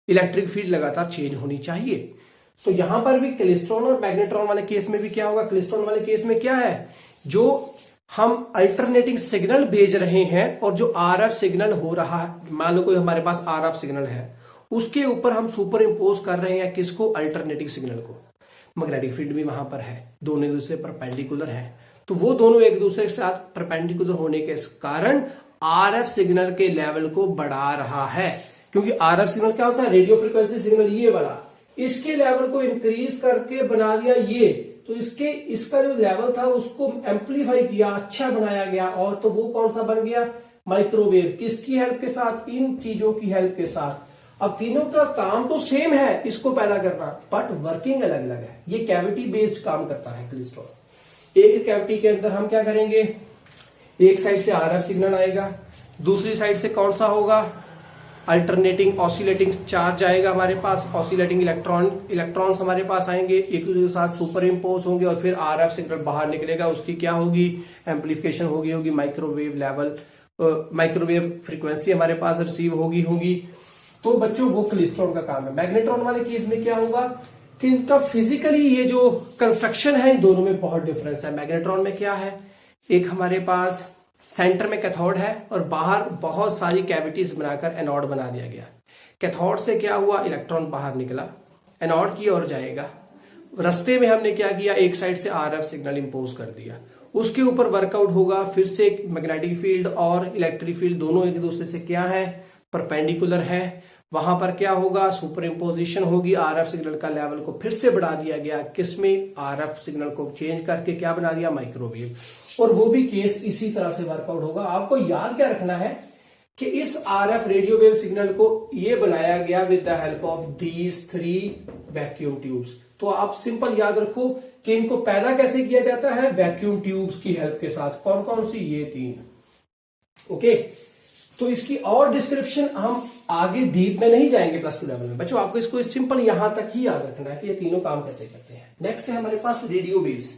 इलेक्ट्रिक फील्ड लगातार चेंज होनी चाहिए। तो यहां पर भी क्लिस्ट्रॉन और मैग्नेट्रॉन वाले केस में भी क्या होगा, क्लिस्ट्रॉन वाले केस में क्या है, जो हम अल्टरनेटिंग सिग्नल भेज रहे हैं और जो आरएफ सिग्नल हो रहा है, मान लो कोई हमारे पास आरएफ सिग्नल है, उसके ऊपर हम सुपर इम्पोज कर रहे हैं किसको, अल्टरनेटिंग सिग्नल को। मैग्नेटिक फील्ड भी वहां पर है, दोनों एक दूसरे परपेंडिकुलर है, तो वो दोनों एक दूसरे के साथ परपेंडिकुलर होने के कारण आरएफ सिग्नल के लेवल को बढ़ा रहा है। क्योंकि आरएफ सिग्नल क्या होता है, रेडियो फ्रिक्वेंसी सिग्नल, ये वाला, इसके लेवल को इंक्रीज करके बना दिया ये, तो इसका जो लेवल था उसको एम्पलीफाई किया, अच्छा बनाया गया, और तो वो कौन सा बन गया, माइक्रोवेव। किसकी हेल्प के साथ, इन चीजों की हेल्प के साथ। अब तीनों का काम तो सेम है, इसको पैदा करना, बट वर्किंग अलग अलग है। ये कैविटी बेस्ड काम करता है क्लिस्ट्रॉन। एक कैविटी के अंदर हम क्या करेंगे, एक साइड से आरएफ सिग्नल आएगा, दूसरी साइड से कौन सा होगा, अल्टरनेटिंग ऑसिलेटिंग चार्ज आएगा हमारे पास, ऑसिलेटिंग इलेक्ट्रॉन्स हमारे पास आएंगे, एक दूसरे के साथ सुपर इम्पोज होंगे, और फिर आरएफ सिग्नल बाहर निकलेगा, उसकी क्या होगी, एम्पलीफिकेशन होगी माइक्रोवेव लेवल माइक्रोवेव फ्रीक्वेंसी हमारे पास रिसीव होगी। तो बच्चों वो क्लेस्ट्रॉन का काम है। मैग्नेट्रॉन वाले केस में क्या होगा कि इनका फिजिकली ये जो कंस्ट्रक्शन है इन दोनों में बहुत डिफरेंस है। मैग्नेट्रॉन में क्या है, एक हमारे पास सेंटर में कैथोड है और बाहर बहुत सारी कैविटीज बनाकर एनोड बना दिया गया। कैथोड से क्या हुआ, इलेक्ट्रॉन बाहर निकला, एनोड की ओर जाएगा। रास्ते में हमने क्या किया, एक साइड से आरएफ सिग्नल इंपोज कर दिया, उसके ऊपर वर्कआउट होगा। फिर से मैग्नेटिक फील्ड और इलेक्ट्रिक फील्ड दोनों एक दूसरे से क्या है, परपेंडिकुलर है। वहां पर क्या होगा, सुपर इम्पोजिशन होगी, आरएफ सिग्नल का लेवल को फिर से बढ़ा दिया गया। किसमें, आरएफ सिग्नल को चेंज करके क्या बना दिया, माइक्रोवेव। और वो भी केस इसी तरह से वर्कआउट होगा। आपको याद क्या रखना है कि इस आरएफ रेडियो वेव सिग्नल को ये बनाया गया with the help of these 3 vacuum tubes. तो आप सिंपल याद रखो कि इनको पैदा कैसे किया जाता है, वैक्यूम ट्यूब्स की हेल्प के साथ। कौन कौन सी, ये 3। ओके, तो इसकी और डिस्क्रिप्शन हम आगे डीप में नहीं जाएंगे प्लस 2 लेवल में। बच्चों आपको इसको सिंपल यहां तक ही याद रखना है कि ये तीनों काम कैसे करते हैं। नेक्स्ट है हमारे पास रेडियो वेव्स।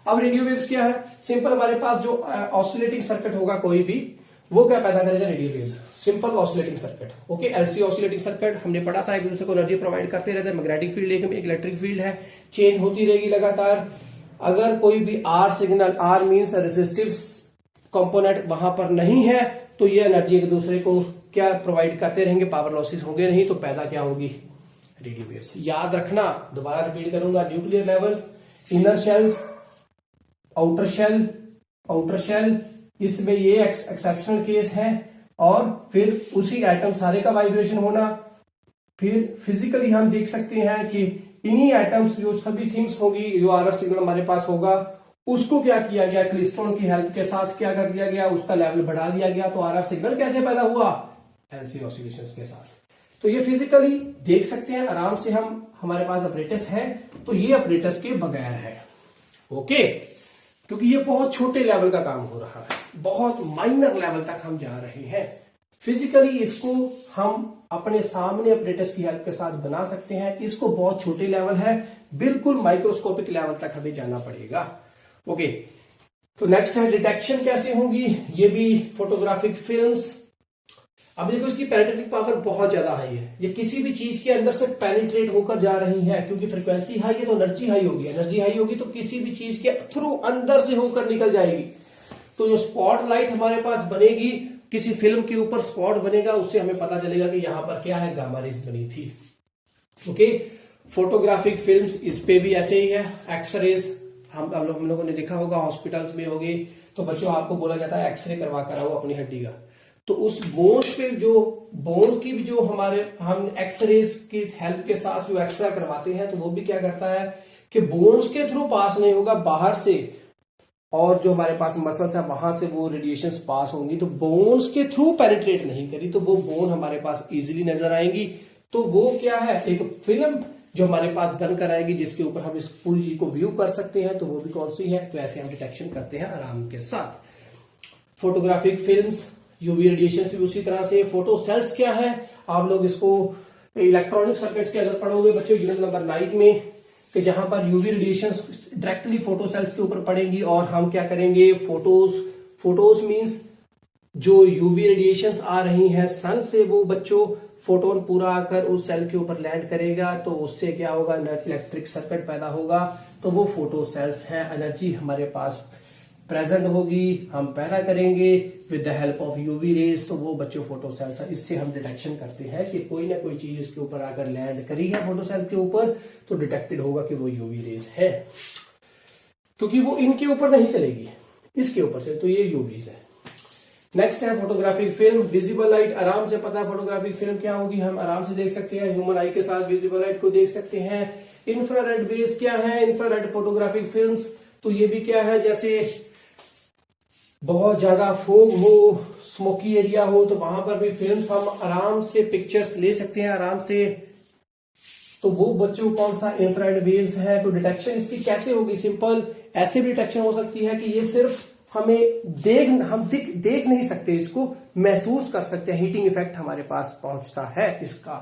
अब रेडियो वेव्स क्या है, सिंपल हमारे पास जो ऑसिलेटिंग सर्किट होगा कोई भी, वो क्या पैदा करेगा, radio waves. Simple oscillating circuit. Okay, LC oscillating circuit हमने पढ़ा था, एक दूसरे को एनर्जी प्रोवाइड करते रहते हैं। मैग्नेटिक फील्ड एक इलेक्ट्रिक फील्ड है, चेंज होती रहेगी लगातार। अगर कोई भी R signal, R means resistive component वहां पर नहीं है, तो ये एनर्जी एक दूसरे को क्या प्रोवाइड करते रहेंगे, पावर लॉसेस होंगे नहीं, तो पैदा क्या होगी, रेडियो वेव्स। याद रखना, दोबारा रिपीट करूंगा, nuclear level, inner shells, outer shell, इसमें ये एक्सेप्शनल केस है। और फिर उसी एटम सारे का वाइब्रेशन होना। फिर फिजिकली हम देख सकते हैं कि इन्हीं एटम्स जो सभी थिंग्स होगी, जो आरएफ सिग्नल हमारे पास होगा, उसको क्या किया गया, क्लेस्ट्रॉन की हेल्प के साथ क्या कर दिया गया, उसका लेवल बढ़ा दिया गया। तो आरएफ सिग्नल कैसे पैदा हुआ, एलसी ऑसिलेशंस के साथ। तो ये फिजिकली देख सकते हैं आराम से। हम हमारे पास अपरेटस है, तो ये अपरेटस के बगैर है। ओके, क्योंकि ये बहुत छोटे लेवल का काम हो रहा है, बहुत माइनर लेवल तक हम जा रहे हैं। फिजिकली इसको हम अपने सामने अपरेटस की हेल्प के साथ बना सकते हैं। इसको बहुत छोटे लेवल है, बिल्कुल माइक्रोस्कोपिक लेवल तक हमें जाना पड़ेगा। ओके, तो नेक्स्ट है डिटेक्शन कैसे होगी, ये भी फोटोग्राफिक फिल्म्स। अब देखो इसकी पेनिट्रेटिंग पावर बहुत ज्यादा हाई है। ये किसी भी चीज के अंदर से पेनिट्रेट होकर जा रही है, क्योंकि फ्रीक्वेंसी हाई है तो एनर्जी हाई होगी। एनर्जी हाई होगी तो किसी भी चीज के थ्रू अंदर से होकर निकल जाएगी। तो जो स्पॉट लाइट हमारे पास बनेगी, किसी फिल्म के ऊपर स्पॉट बनेगा, उससे हमें पता चलेगा कि यहां पर क्या है, गामा रेज बनी थी। ओके, फोटोग्राफिक फिल्म्स, इस पे भी ऐसे ही है। एक्सरेज हम लोगों ने देखा होगा, हॉस्पिटल्स में होगी, तो बच्चों आपको बोला जाता है एक्सरे करवा कर आओ अपनी हड्डी का। तो उस बोन्स पे जो बोन की भी जो हम एक्सरेज की हेल्प के साथ जो एक्सरे करवाते हैं, तो वो भी क्या करता है कि बोन्स के थ्रू पास नहीं होगा बाहर से, और जो हमारे पास मसल्स है वहां से वो रेडिएशंस पास होंगी, तो बोन्स के थ्रू पेनिट्रेट नहीं करी, तो वो बोन हमारे पास इजीली नजर आएंगी। तो वो क्या है, एक फिल्म जो हमारे पास बनकर आएगी, जिसके ऊपर हम इस पूरी चीज को व्यू कर सकते हैं। तो वो भी कौन सी है, तो ऐसे हम डिटेक्शन करते हैं आराम के साथ। फोटोग्राफिक फिल्म्स, यूवी रेडिएशन से भी उसी तरह से। फोटो सेल्स क्या है, आप लोग इसको इलेक्ट्रॉनिक सर्किट्स के अंदर पढ़ोगे बच्चों, यूनिट नंबर 9 में, कि जहां पर UV radiation directly photo cells के ऊपर पड़ेंगी। और हम क्या करेंगे, फोटोज मींस जो यूवी रेडिएशंस आ रही हैं सन से, वो बच्चों फोटोन पूरा आकर उस सेल के ऊपर लैंड करेगा, तो उससे क्या होगा, इलेक्ट्रिक सर्किट पैदा होगा। तो वो फोटो सेल्स हैं। एनर्जी हमारे पास प्रेजेंट होगी, हम पैदा करेंगे with the help of UV rays. तो वो बच्चों फोटो सेल्स है। इससे हम डिटेक्शन करते हैं कि कोई ना कोई चीज इसके ऊपर आकर लैंड करी है फोटो सेल के ऊपर, तो डिटेक्टेड होगा कि वो यूवी रेज है, क्योंकि वो इनके ऊपर नहीं चलेगी, इसके ऊपर से। तो ये यूवीज है। नेक्स्ट है फोटोग्राफिक फिल्म, विजिबल लाइट। आराम से पता है फोटोग्राफिक फिल्म क्या होगी, हम आराम से देख सकते हैं, ह्यूमन आई के साथ विजिबल लाइट को देख सकते हैं। इंफ्रारेड वेव्स क्या है, इंफ्रारेड फोटोग्राफिक फिल्म्स, तो ये भी क्या है, जैसे बहुत ज्यादा फोग हो, स्मोकी एरिया हो, तो वहां पर भी फिल्म्स हम आराम से पिक्चर्स ले सकते हैं आराम से। तो वो बच्चों कौन सा, इंफ्रारेड वेव्स है। तो डिटेक्शन इसकी कैसे होगी, सिंपल ऐसे भी डिटेक्शन हो सकती है कि ये सिर्फ हमें देख नहीं सकते, इसको महसूस कर सकते हैं। हीटिंग इफेक्ट हमारे पास पहुंचता है इसका।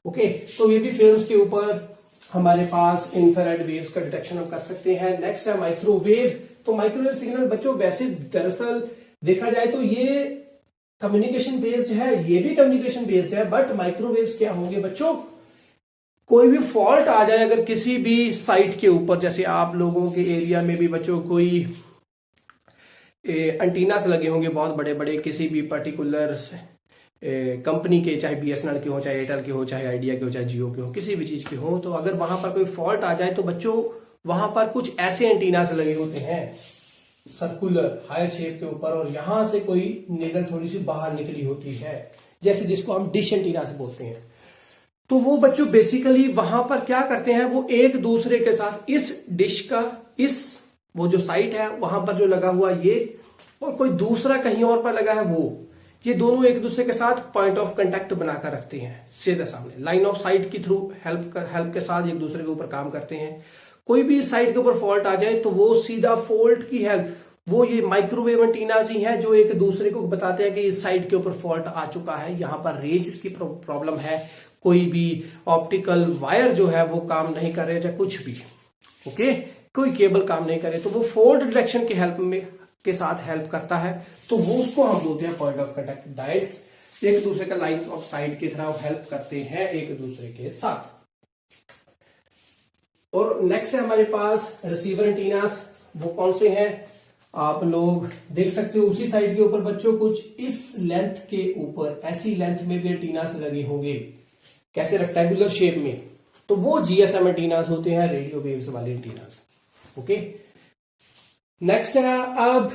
ओके, तो ये भी फिल्म्स के ऊपर हमारे पास इंफ्रारेड वेव्स का डिटेक्शन हम कर सकते हैं। नेक्स्ट है माइक्रोवेव। तो माइक्रोवेव सिग्नल बच्चों वैसे दरअसल देखा जाए तो ये कम्युनिकेशन बेस्ड है, ये भी कम्युनिकेशन बेस्ड है, बट माइक्रोवेव्स क्या होंगे बच्चों, कोई भी फॉल्ट आ जाए अगर किसी भी साइट के ऊपर, जैसे आप लोगों के एरिया में भी बच्चों कोई एंटीनास लगे होंगे बहुत बड़े बड़े किसी भी पर्टिकुलर कंपनी के, चाहे बीएसएनएल के हो, चाहे एयरटेल के हो, चाहे आइडिया के हो, चाहे जियो के हो, किसी भी चीज के हो, तो अगर वहां पर कोई फॉल्ट आ जाए तो बच्चों वहां पर कुछ ऐसे एंटीनास लगे होते हैं सर्कुलर हायर शेप के ऊपर, और यहां से कोई निडल थोड़ी सी बाहर निकली होती है, जैसे जिसको हम डिश एंटीनास बोलते हैं। तो वो बच्चों बेसिकली वहां पर क्या करते हैं, वो एक दूसरे के साथ इस डिश का इस वो जो साइट है वहां पर जो लगा हुआ ये, और कोई दूसरा कहीं और पर लगा है वो, ये दोनों एक दूसरे के साथ पॉइंट ऑफ कांटेक्ट बनाकर रखते हैं सीधे सामने, लाइन ऑफ साइट के थ्रू हेल्प के साथ एक दूसरे के ऊपर काम करते हैं। कोई भी साइट के ऊपर फॉल्ट आ जाए तो वो सीधा फॉल्ट की हेल्प, वो ये माइक्रोवेव एंटीनास ही हैं जो एक दूसरे को बताते हैं कि इस साइट के ऊपर फॉल्ट आ चुका है, यहां पर रेंज की प्रॉब्लम है, कोई भी ऑप्टिकल वायर जो है वो काम नहीं कर रहे, या कुछ भी ओके, कोई केबल काम नहीं करे, तो वो फॉल्ट डिटेक्शन की हेल्प में के साथ हेल्प करता है, तो वो उसको हम बोलते हैं पॉइंट ऑफ कांटेक्ट। डायट्स एक दूसरे का लाइंस ऑफ साइट की तरह हेल्प करते हैं एक दूसरे के साथ। और नेक्स्ट है हमारे पास रिसीवर एंटीनास, वो कौन से हैं आप लोग देख सकते हो, उसी साइड के ऊपर बच्चों कुछ इस लेंथ के ऊपर ऐसी लेंथ में भी एंटीनास लगे होंगे, कैसे रेक्टेंगुलर शेप में, तो वो जीएसएम एंटीनास होते हैं, रेडियो वेव्स वाले एंटीनास। ओके, नेक्स्ट है अब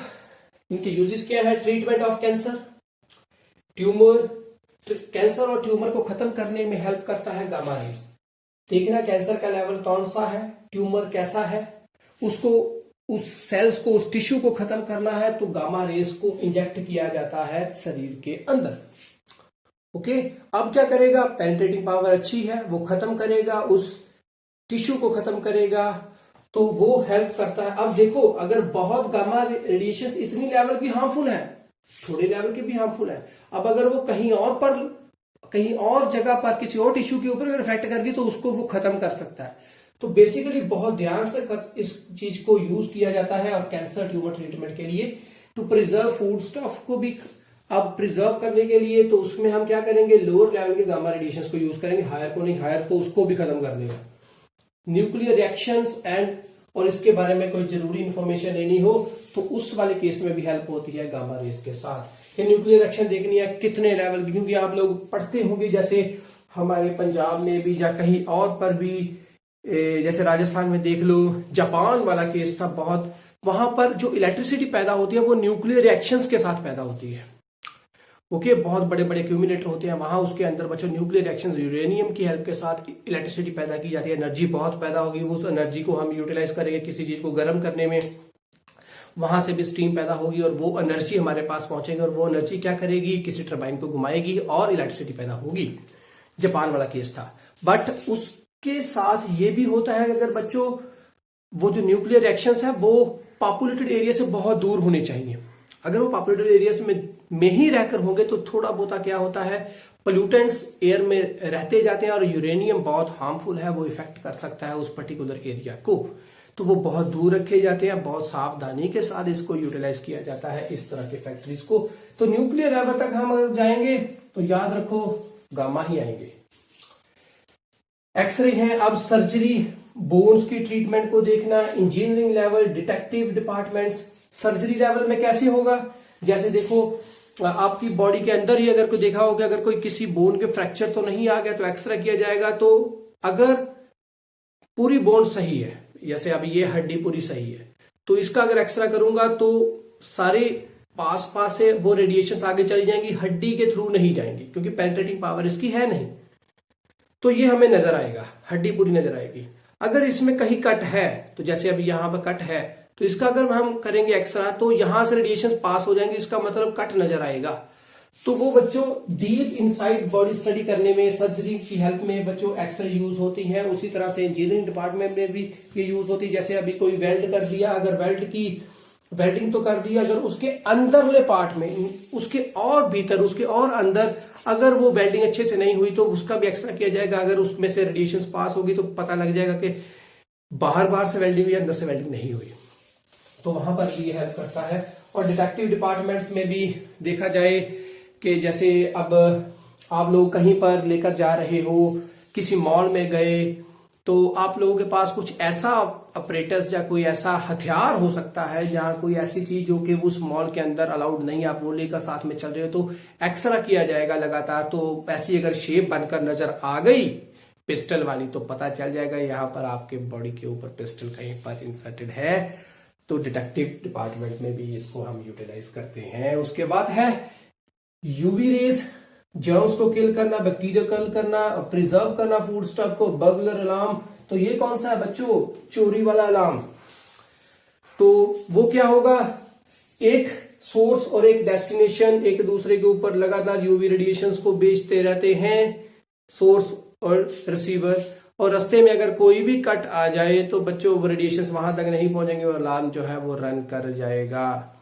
इनके यूजेस क्या है, treatment of cancer, tumour, cancer और ट्यूमर को खत्म करने में हेल्प करता है गामा रेज। देखना कैंसर का लेवल कौन सा है, ट्यूमर कैसा है, उसको उस सेल्स को उस टिश्यू को खत्म करना है तो गामा रेज को इंजेक्ट किया जाता है शरीर के अंदर। ओके, अब क्या करेगा, पेनिट्रेटिंग पावर अच्छी है, वो खत्म करेगा, उस टिश्यू को खत्म करेगा, तो वो हेल्प करता है। अब देखो अगर बहुत गामा रेडिएशन इतनी लेवल की हार्मफुल है, थोड़े लेवल के भी हार्मफुल है, अब अगर वो कहीं और जगह पर किसी और टिश्यू के ऊपर अगर इफेक्ट कर गई तो उसको वो खत्म कर सकता है। तो बेसिकली बहुत ध्यान से इस चीज को यूज किया जाता है, और कैंसर ट्यूमर ट्रीटमेंट के लिए टू प्रिजर्व फूड स्टफ को भी अब प्रिजर्व करने के लिए, तो उसमें हम क्या करेंगे, लोअर लेवल के गामा रेडिएशन को यूज करेंगे, हायर को नहीं, हायर को उसको भी खत्म कर देगा। न्यूक्लियर रिएक्शंस एंड, और इसके बारे में कोई जरूरी इंफॉर्मेशन लेनी हो तो उस वाले केस में भी हेल्प होती है गामा रेज के साथ। न्यूक्लियर रिएक्शन देखनी है कितने लेवल की, क्योंकि आप लोग पढ़ते होंगे जैसे हमारे पंजाब में भी या कहीं और पर भी, जैसे राजस्थान में देख लो, जापान वाला केस था बहुत, वहां पर जो इलेक्ट्रिसिटी पैदा होती है वो न्यूक्लियर रिएक्शंस के साथ पैदा होती है। ओके, बहुत बड़े बड़े एक्यूमुलेटर होते हैं वहां, उसके अंदर बच्चों न्यूक्लियर रिएक्शन यूरेनियम की हेल्प के साथ इलेक्ट्रिसिटी पैदा की जाती है, एनर्जी बहुत पैदा होगी, उस एनर्जी को हम यूटिलाइज करेंगे किसी चीज को गर्म करने में, वहां से भी स्टीम पैदा होगी और वो एनर्जी हमारे पास पहुंचेगी, और वो एनर्जी क्या करेगी, किसी टरबाइन को घुमाएगी और इलेक्ट्रिसिटी पैदा होगी। जापान वाला केस था। बट उसके साथ ये भी होता है अगर बच्चों वो जो न्यूक्लियर रिएक्शंस है वो पॉपुलेटेड एरिया से बहुत दूर होने चाहिए। अगर वो पॉपुलेटेड एरियाज में ही रहकर होंगे तो थोड़ा बहुत क्या होता है, पोल्यूटेंट्स एयर में रहते जाते हैं और यूरेनियम बहुत हार्मफुल है, वो इफेक्ट कर सकता है उस पर्टिकुलर एरिया को, तो वो बहुत दूर रखे जाते हैं, बहुत सावधानी के साथ इसको यूटिलाइज किया जाता है इस तरह के फैक्ट्रीज को। तो न्यूक्लियर लेवल तक हम अगर जाएंगे तो याद रखो गामा ही आएंगे। एक्सरे है, अब सर्जरी, बोन्स की ट्रीटमेंट को देखना, engineering level, detective departments. Surgery level में कैसे होगा, जैसे देखो आपकी बॉडी के अंदर ही अगर कोई देखा होगा, अगर कोई किसी बोन के फ्रैक्चर तो नहीं आ गया तो एक्सरे किया जाएगा, तो अगर पूरी बोन सही है, जैसे अभी ये हड्डी पूरी सही है, तो इसका अगर एक्सरे करूंगा तो सारे पास से वो रेडिएशन आगे चली जाएंगी, हड्डी के थ्रू नहीं जाएंगी क्योंकि पेनिट्रेटिंग पावर इसकी है नहीं, तो ये हमें नजर आएगा, हड्डी पूरी नजर आएगी। अगर इसमें कहीं कट है, तो जैसे अभी यहां पर कट है, तो इसका अगर हम करेंगे एक्सरे तो यहां से रेडिएशन पास हो जाएंगे, इसका मतलब कट नजर आएगा। तो वो बच्चों डीप इनसाइड बॉडी स्टडी करने में सर्जरी की हेल्प में बच्चों एक्सरे यूज होती है। उसी तरह से इंजीनियरिंग डिपार्टमेंट में भी ये यूज होती है। जैसे अभी कोई वेल्ड कर दिया, अगर वेल्डिंग तो कर दी, अगर उसके अंदरले पार्ट में, उसके और भीतर, उसके और अंदर अगर वो वेल्डिंग अच्छे से नहीं हुई तो उसका भी एक्सरे किया जाएगा। अगर उसमें से रेडिएशन पास होगी तो पता लग जाएगा कि बाहर से वेल्डिंग हुई, अंदर से वेल्डिंग नहीं हुई, तो वहां पर भी हेल्प करता है। और डिटेक्टिव डिपार्टमेंट्स में भी देखा जाए कि जैसे अब आप लोग कहीं पर लेकर जा रहे हो, किसी मॉल में गए, तो आप लोगों के पास कुछ ऐसा ऑपरेटर्स या कोई ऐसा हथियार हो सकता है जहां कोई ऐसी चीज जो कि उस मॉल के अंदर अलाउड नहीं, आप वो लेकर साथ में चल रहे हो, तो एक्सरा किया जाएगा लगातार। तो ऐसी अगर शेप बनकर नजर आ गई पिस्टल वाली, तो पता चल जाएगा यहाँ पर आपके बॉडी के ऊपर पिस्टल कहीं पर इंसर्टेड है। तो डिटेक्टिव डिपार्टमेंट में भी इसको हम यूटिलाइज करते हैं। उसके बाद है यूवी रेज, जर्म्स को किल करना, बैक्टीरिया किल करना, प्रिजर्व करना फूड स्टफ को, बर्गलर अलार्म। तो ये कौन सा है बच्चों? चोरी वाला अलार्म। तो वो क्या होगा? एक सोर्स और एक डेस्टिनेशन एक दूसरे के ऊपर लगातार यूवी रेडिएशंस को भेजते रहते हैं, सोर्स और रिसीवर, और रास्ते में अगर कोई भी कट आ जाए तो बच्चों वो रेडिएशंस वहां तक नहीं पहुंचेंगे और अलार्म जो है वो रन कर जाएगा।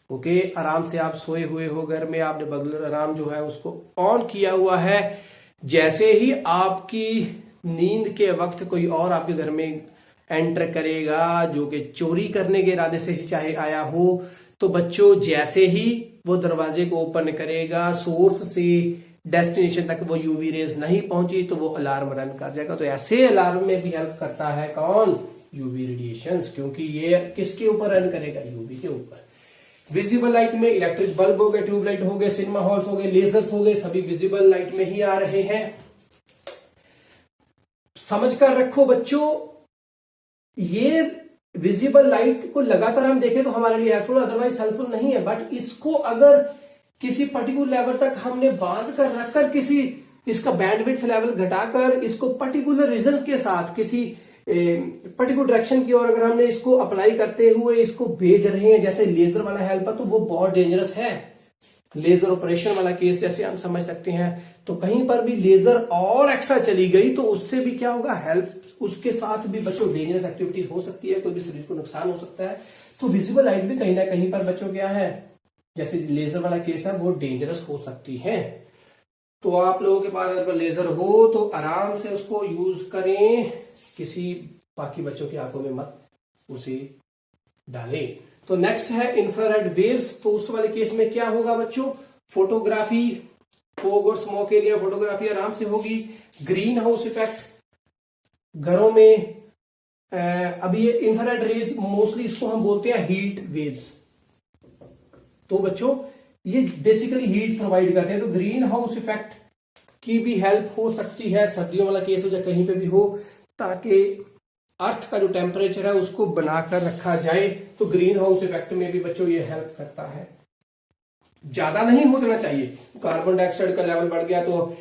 ओके, आराम से आप सोए हुए हो घर में, आपने बर्गलर अलार्म जो है उसको ऑन किया हुआ है, जैसे ही आपकी नींद के वक्त कोई और आपके घर में एंटर करेगा जो कि चोरी करने के इरादे से ही चाहे आया हो, तो बच्चों जैसे ही वो दरवाजे को ओपन करेगा, सोर्स से डेस्टिनेशन तक वो यूवी रेज नहीं पहुंची तो वो अलार्म रन कर जाएगा। तो ऐसे अलार्म में भी हेल्प करता है कौन? यूवी रेडिएशंस, क्योंकि ये किसके ऊपर रन करेगा? यूवी के ऊपर। विजिबल लाइट में इलेक्ट्रिक बल्ब हो गए, ट्यूबलाइट हो गए, सिनेमा हॉल्स हो गए, लेजर्स हो गए, सभी विजिबल लाइट में ही आ रहे हैं। समझ कर रखो बच्चों, ये विजिबल लाइट को लगातार हम देखें तो हमारे लिए हेल्पफुल, अदरवाइज हेल्पफुल नहीं है। बट इसको अगर किसी पर्टिकुलर लेवल तक हमने बांध कर रखकर, किसी इसका बैंडविड्थ लेवल घटाकर, इसको पर्टिकुलर रिजल्ट के साथ किसी पर्टिकुलर डायरेक्शन की ओर अगर हमने इसको अप्लाई करते हुए इसको भेज रहे हैं, जैसे लेजर वाला हेल्पर, तो वो बहुत डेंजरस है। लेजर ऑपरेशन वाला केस जैसे हम समझ सकते हैं, तो कहीं पर भी लेजर और एक्स्ट्रा चली गई तो उससे भी क्या होगा? हेल्प, उसके साथ भी बच्चों डेंजरस एक्टिविटीज हो सकती है, कोई भी शरीर को नुकसान हो सकता है। तो विजिबल लाइट भी कहीं ना कहीं पर बच्चों क्या है, जैसे लेजर वाला केस है, वो डेंजरस हो सकती है। तो आप लोगों के पास अगर लेजर हो तो आराम से उसको यूज करें, किसी बाकी बच्चों की आंखों में मत उसे डालें। तो नेक्स्ट है इंफ्रारेड वेव्स। तो उस वाले केस में क्या होगा बच्चों? फोटोग्राफी, फोग और स्मोक एरिया फोटोग्राफी आराम से होगी। ग्रीन हाउस इफेक्ट, घरों में अभी ये इंफ्रारेड रेज मोस्टली इसको हम बोलते हैं हीट वेव्स। तो बच्चों ये बेसिकली हीट प्रोवाइड करते हैं, तो ग्रीन हाउस इफेक्ट की भी हेल्प हो सकती है, सर्दियों वाला केस हो या कहीं पे भी हो, ताकि अर्थ का जो टेम्परेचर है उसको बनाकर रखा जाए। तो ग्रीन हाउस इफेक्ट में भी बच्चों ये हेल्प करता है। ज्यादा नहीं होना चाहिए, कार्बन डाइऑक्साइड का लेवल बढ़ गया तो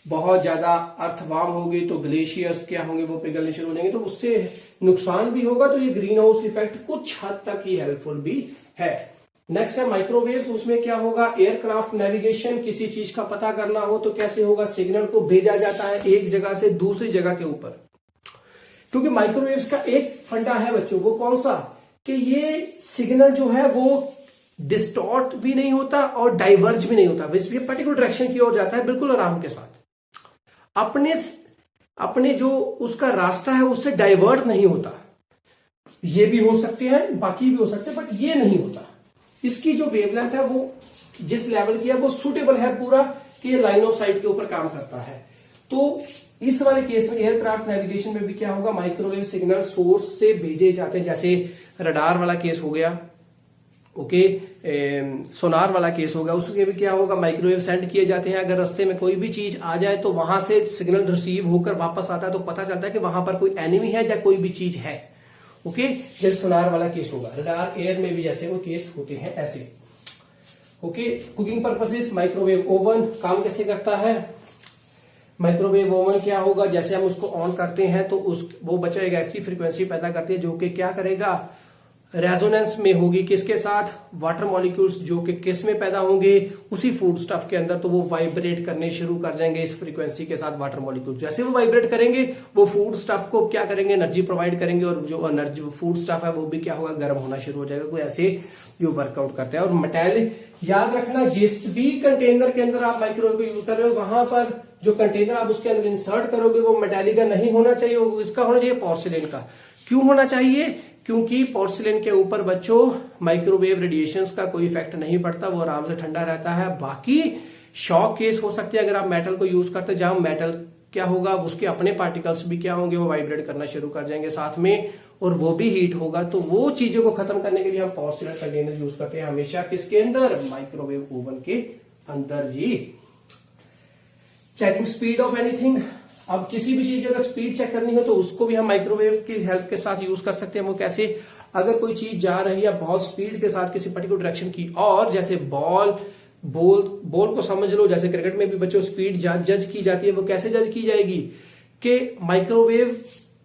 बहुत ज्यादा अर्थ वार्म होगी तो ग्लेशियर्स क्या होंगे, वो पिघलने शुरू हो जाएंगे, तो उससे नुकसान भी होगा। तो ये ग्रीन हाउस इफेक्ट कुछ हद तक ही हेल्पफुल भी है। नेक्स्ट है माइक्रोवेव्स। उसमें क्या होगा? एयरक्राफ्ट नेविगेशन, किसी चीज का पता करना हो तो कैसे होगा? सिग्नल को भेजा जाता है एक जगह से दूसरी जगह के ऊपर, क्योंकि माइक्रोवेव्स का एक फंडा है बच्चों, वो कौन सा? कि ये सिग्नल जो है वो डिस्टॉर्ट भी नहीं होता और डाइवर्ज भी नहीं होता, ये पर्टिकुलर डायरेक्शन की ओर जाता है बिल्कुल आराम के साथ, अपने जो उसका रास्ता है उससे डाइवर्ट नहीं होता। ये भी हो सकते हैं, बाकी भी हो सकते हैं, बट ये नहीं होता। इसकी जो वेवलेंथ है वो जिस लेवल की है वो सुटेबल है पूरा, कि ये लाइन ऑफ साइट के ऊपर काम करता है। तो इस वाले केस में एयरक्राफ्ट नेविगेशन में भी क्या होगा? माइक्रोवेव सिग्नल सोर्स से भेजे जाते हैं, जैसे रडार वाला केस हो गया, ओके, सोनार वाला केस होगा, उसके भी क्या होगा? माइक्रोवेव सेंड किए जाते हैं। अगर रास्ते में कोई भी चीज आ जाए तो वहां से सिग्नल रिसीव होकर वापस आता है, तो पता चलता है कि वहां पर कोई एनिमी है या कोई भी चीज है। ओके, जैसे सोनार वाला केस होगा। रडार एयर में भी जैसे वो केस होते हैं ऐसे। Okay, cooking purposes microwave oven काम कैसे करता है? माइक्रोवेव ओवन क्या होगा? जैसे हम उसको ऑन करते हैं तो वो बच्चा एक ऐसी फ्रीक्वेंसी पैदा करती है जो कि क्या करेगा? रेजोनेंस में होगी किसके साथ? वाटर मॉलिक्यूल्स जो कि किस में पैदा होंगे? उसी फूड स्टफ के अंदर। तो वो वाइब्रेट करने शुरू कर जाएंगे इस फ्रीक्वेंसी के साथ वाटर मॉलिक्यूल। जैसे वो वाइब्रेट करेंगे वो फूड स्टफ को क्या करेंगे? एनर्जी प्रोवाइड करेंगे, और जो एनर्जी फूड स्टफ है वो भी क्या होगा? गर्म होना शुरू हो जाएगा। कोई ऐसे ये वर्कआउट करते हैं। और मेटेल याद रखना, जिस भी कंटेनर के अंदर आप माइक्रोवेव को यूज कर रहे हो वहां पर जो कंटेनर आप उसके अंदर इंसर्ट करोगे वो मेटालिक का नहीं होना चाहिए, वो इसका होना चाहिए पोर्सिलेन का। क्यों होना चाहिए? क्योंकि पोर्सिलेन के ऊपर बच्चों माइक्रोवेव रेडिएशंस का कोई इफेक्ट नहीं पड़ता, वो आराम से ठंडा रहता है। बाकी शॉक केस हो सकते हैं अगर आप मेटल को यूज करते हैं, जहां मेटल क्या होगा, उसके अपने पार्टिकल्स भी क्या होंगे, वो वाइब्रेट करना शुरू कर जाएंगे साथ में, और वो भी हीट होगा। तो वो चीजों को खत्म करने के लिए हम पोर्सिलेन कंटेनर यूज करते हैं हमेशा, किसके अंदर, माइक्रोवेव ओवन के अंदर जी। चेकिंग स्पीड ऑफ एनीथिंग, अब किसी भी चीज की अगर स्पीड चेक करनी हो तो उसको भी हम माइक्रोवेव की हेल्प के साथ यूज कर सकते हैं। वो कैसे, अगर कोई चीज जा रही है बहुत स्पीड के साथ किसी पर्टिकुलर डायरेक्शन की, और जैसे बॉल को समझ लो, जैसे क्रिकेट में भी बच्चों स्पीड जज की जाती है, वो कैसे जज की जाएगी कि माइक्रोवेव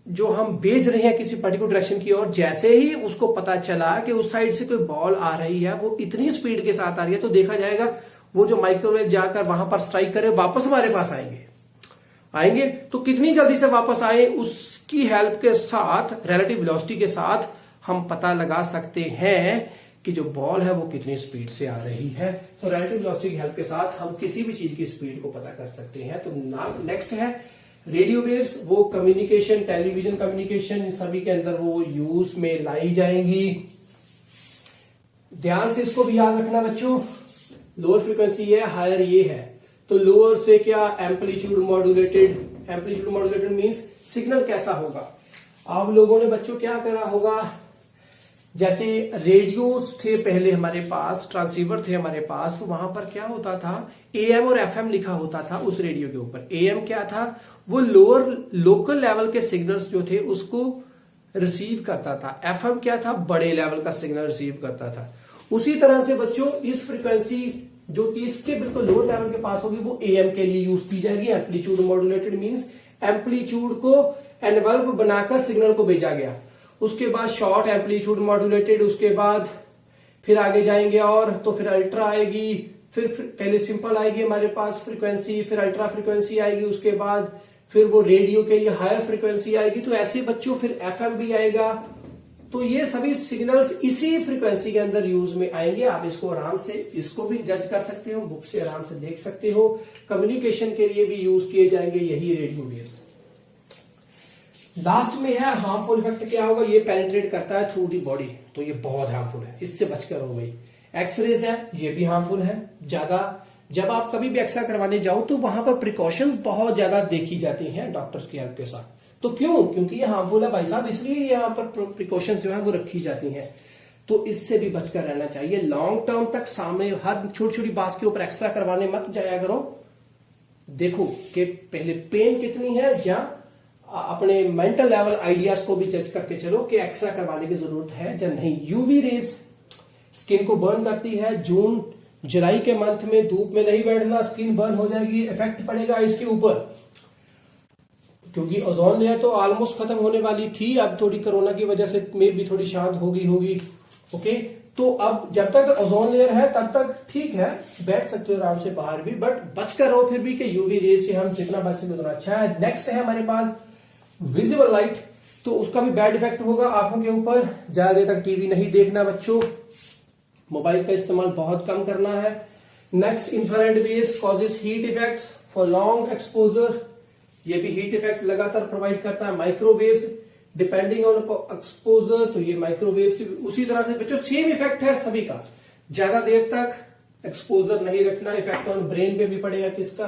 जो हम भेज रहे हैं किसी पर्टिकुलर डायरेक्शन की ओर, जैसे ही उसको पता चला कि उस साइड से कोई बॉल आ रही है, वो इतनी स्पीड के साथ आ रही है, तो देखा जाएगा वो जो माइक्रोवेव जाकर वहां पर स्ट्राइक करे वापस हमारे पास आएंगे। तो कितनी जल्दी से वापस आए, उसकी हेल्प के साथ, रिलेटिव वेलोसिटी के साथ हम पता लगा सकते हैं कि जो बॉल है वो कितनी स्पीड से आ रही है। तो रिलेटिव वेलोसिटी की हेल्प के साथ हम किसी भी चीज की स्पीड को पता कर सकते हैं। तो नेक्स्ट है रेडियो वेव्स, वो कम्युनिकेशन, टेलीविजन कम्युनिकेशन, इन सभी के अंदर वो यूज में लाई जाएंगी। ध्यान से इसको भी याद रखना बच्चों, लोअर फ्रीक्वेंसी है, हायर ये है। तो लोअर से क्या, एम्पलीट्यूड मॉड्यूलेटेड मींस सिग्नल कैसा होगा। आप लोगों ने बच्चों क्या करा होगा, जैसे रेडियोस थे पहले हमारे पास, ट्रांसीवर थे हमारे पास, तो वहां पर क्या होता था, एएम और एफएम लिखा होता था उस रेडियो के ऊपर। एएम क्या था, वो लोअर लोकल लेवल के सिग्नल्स जो थे उसको रिसीव करता था। एफएम क्या था, बड़े लेवल का सिग्नल रिसीव करता था। उसी तरह से बच्चों इस फ्रीक्वेंसी जो कि इसके बिल्कुल लोअर लेवल के पास होगी, वो एएम के लिए यूज की जाएगी। एम्पलीट्यूड मॉड्यूलेटेड मींस एम्पलीट्यूड को एनवल्प बनाकर सिग्नल को भेजा गया। उसके बाद शॉर्ट एम्पलीट्यूड मॉड्यूलेटेड, उसके बाद फिर आगे जाएंगे और तो फिर अल्ट्रा आएगी, फिर पहले सिंपल आएगी हमारे पास फ्रीक्वेंसी, फिर अल्ट्रा फ्रीक्वेंसी आएगी, उसके बाद फिर वो रेडियो के लिए हायर फ्रीक्वेंसी आएगी। तो ऐसे बच्चों फिर एफएम भी आएगा। तो ये सभी सिग्नल्स इसी फ्रीक्वेंसी के अंदर यूज में आएंगे। आप इसको आराम से, इसको भी जज कर सकते हो, बुक से आराम से देख सकते हो। कम्युनिकेशन के लिए भी यूज किए जाएंगे यही रेडियो वेव्स। लास्ट में है हार्मफुल इफेक्ट क्या होगा, ये पेनिट्रेट करता है थ्रू दी बॉडी, तो ये बहुत हार्मफुल है, इससे बचकर हो गई। एक्सरेज है, ये भी हार्मफुल है ज्यादा। जब आप कभी भी एक्सरे करवाने जाओ तो वहां पर प्रिकॉशंस बहुत ज्यादा देखी जाती हैं डॉक्टर्स की हेल्प के साथ। तो क्यों, क्योंकि ये हार्मफुल है भाई साहब, इसलिए यहाँ पर प्रिकॉशंस जो है वो रखी जाती हैं। तो इससे भी बचकर रहना चाहिए। लॉन्ग टर्म तक सामने हर छोटी छोटी बात के ऊपर एक्सरे करवाने मत जाया करो। देखो कि पहले पेन कितनी है, या अपने मेंटल लेवल आइडियाज को भी जज करके चलो कि एक्सरे करवाने की जरूरत है या नहीं। यूवी रेज स्किन को बर्न करती है। जून जुलाई के मंथ में धूप में नहीं बैठना, स्किन बर्न हो जाएगी, इफेक्ट पड़ेगा इसके ऊपर, क्योंकि ओजोन लेयर तो ऑलमोस्ट खत्म होने वाली थी, अब थोड़ी कोरोना की वजह से में भी थोड़ी शांत होगी। ओके, तो अब जब तक ओजोन लेयर है तब तक ठीक है, बैठ सकते हो आराम से बाहर भी, बट बचकर रहो फिर भी कि यूवी रेज से हम जितना बच सके उतना अच्छा है। नेक्स्ट है हमारे पास विजिबल लाइट, तो उसका भी बैड इफेक्ट होगा आंखों के ऊपर। ज्यादा देर तक टीवी नहीं देखना बच्चों, मोबाइल का इस्तेमाल बहुत कम करना है। Next, infrared rays causes heat effects for long exposure, ये भी हीट इफेक्ट लगातार प्रोवाइड करता है। माइक्रोवेव्स डिपेंडिंग ऑन एक्सपोजर, तो ये माइक्रोवेव्स उसी तरह से बच्चों सेम इफेक्ट है सभी का। ज्यादा देर तक एक्सपोजर नहीं रखना, इफेक्ट ऑन ब्रेन पे भी पड़ेगा किसका,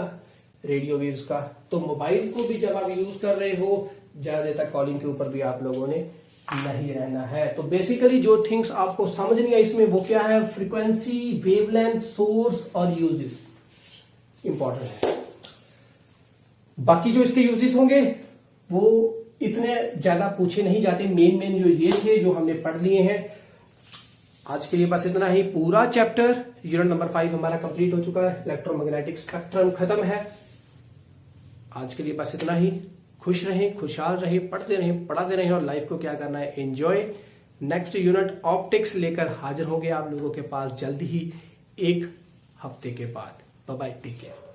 रेडियो वेव्स का। तो मोबाइल को भी जब आप यूज कर रहे हो, ज्यादा देर तक कॉलिंग के ऊपर भी आप लोगों ने नहीं रहना है। तो बेसिकली जो थिंग्स आपको समझ नहीं आई इसमें वो क्या है, फ्रीक्वेंसी, वेवलेंथ, सोर्स और यूजेस इंपॉर्टेंट है। बाकी जो इसके यूजेस होंगे वो इतने ज्यादा पूछे नहीं जाते, मेन जो ये थे जो हमने पढ़ लिए हैं। आज के लिए बस इतना ही। पूरा चैप्टर यूनिट नंबर 5 हमारा कंप्लीट हो चुका है, इलेक्ट्रोमैग्नेटिक स्पेक्ट्रम खत्म है। आज के लिए बस इतना ही। खुश रहें, खुशहाल रहें, पढ़ते रहें, पढ़ाते रहें और लाइफ को क्या करना है, एंजॉय। नेक्स्ट यूनिट ऑप्टिक्स लेकर हाजिर होंगे आप लोगों के पास जल्द ही, एक हफ्ते के बाद। Bye bye, take care.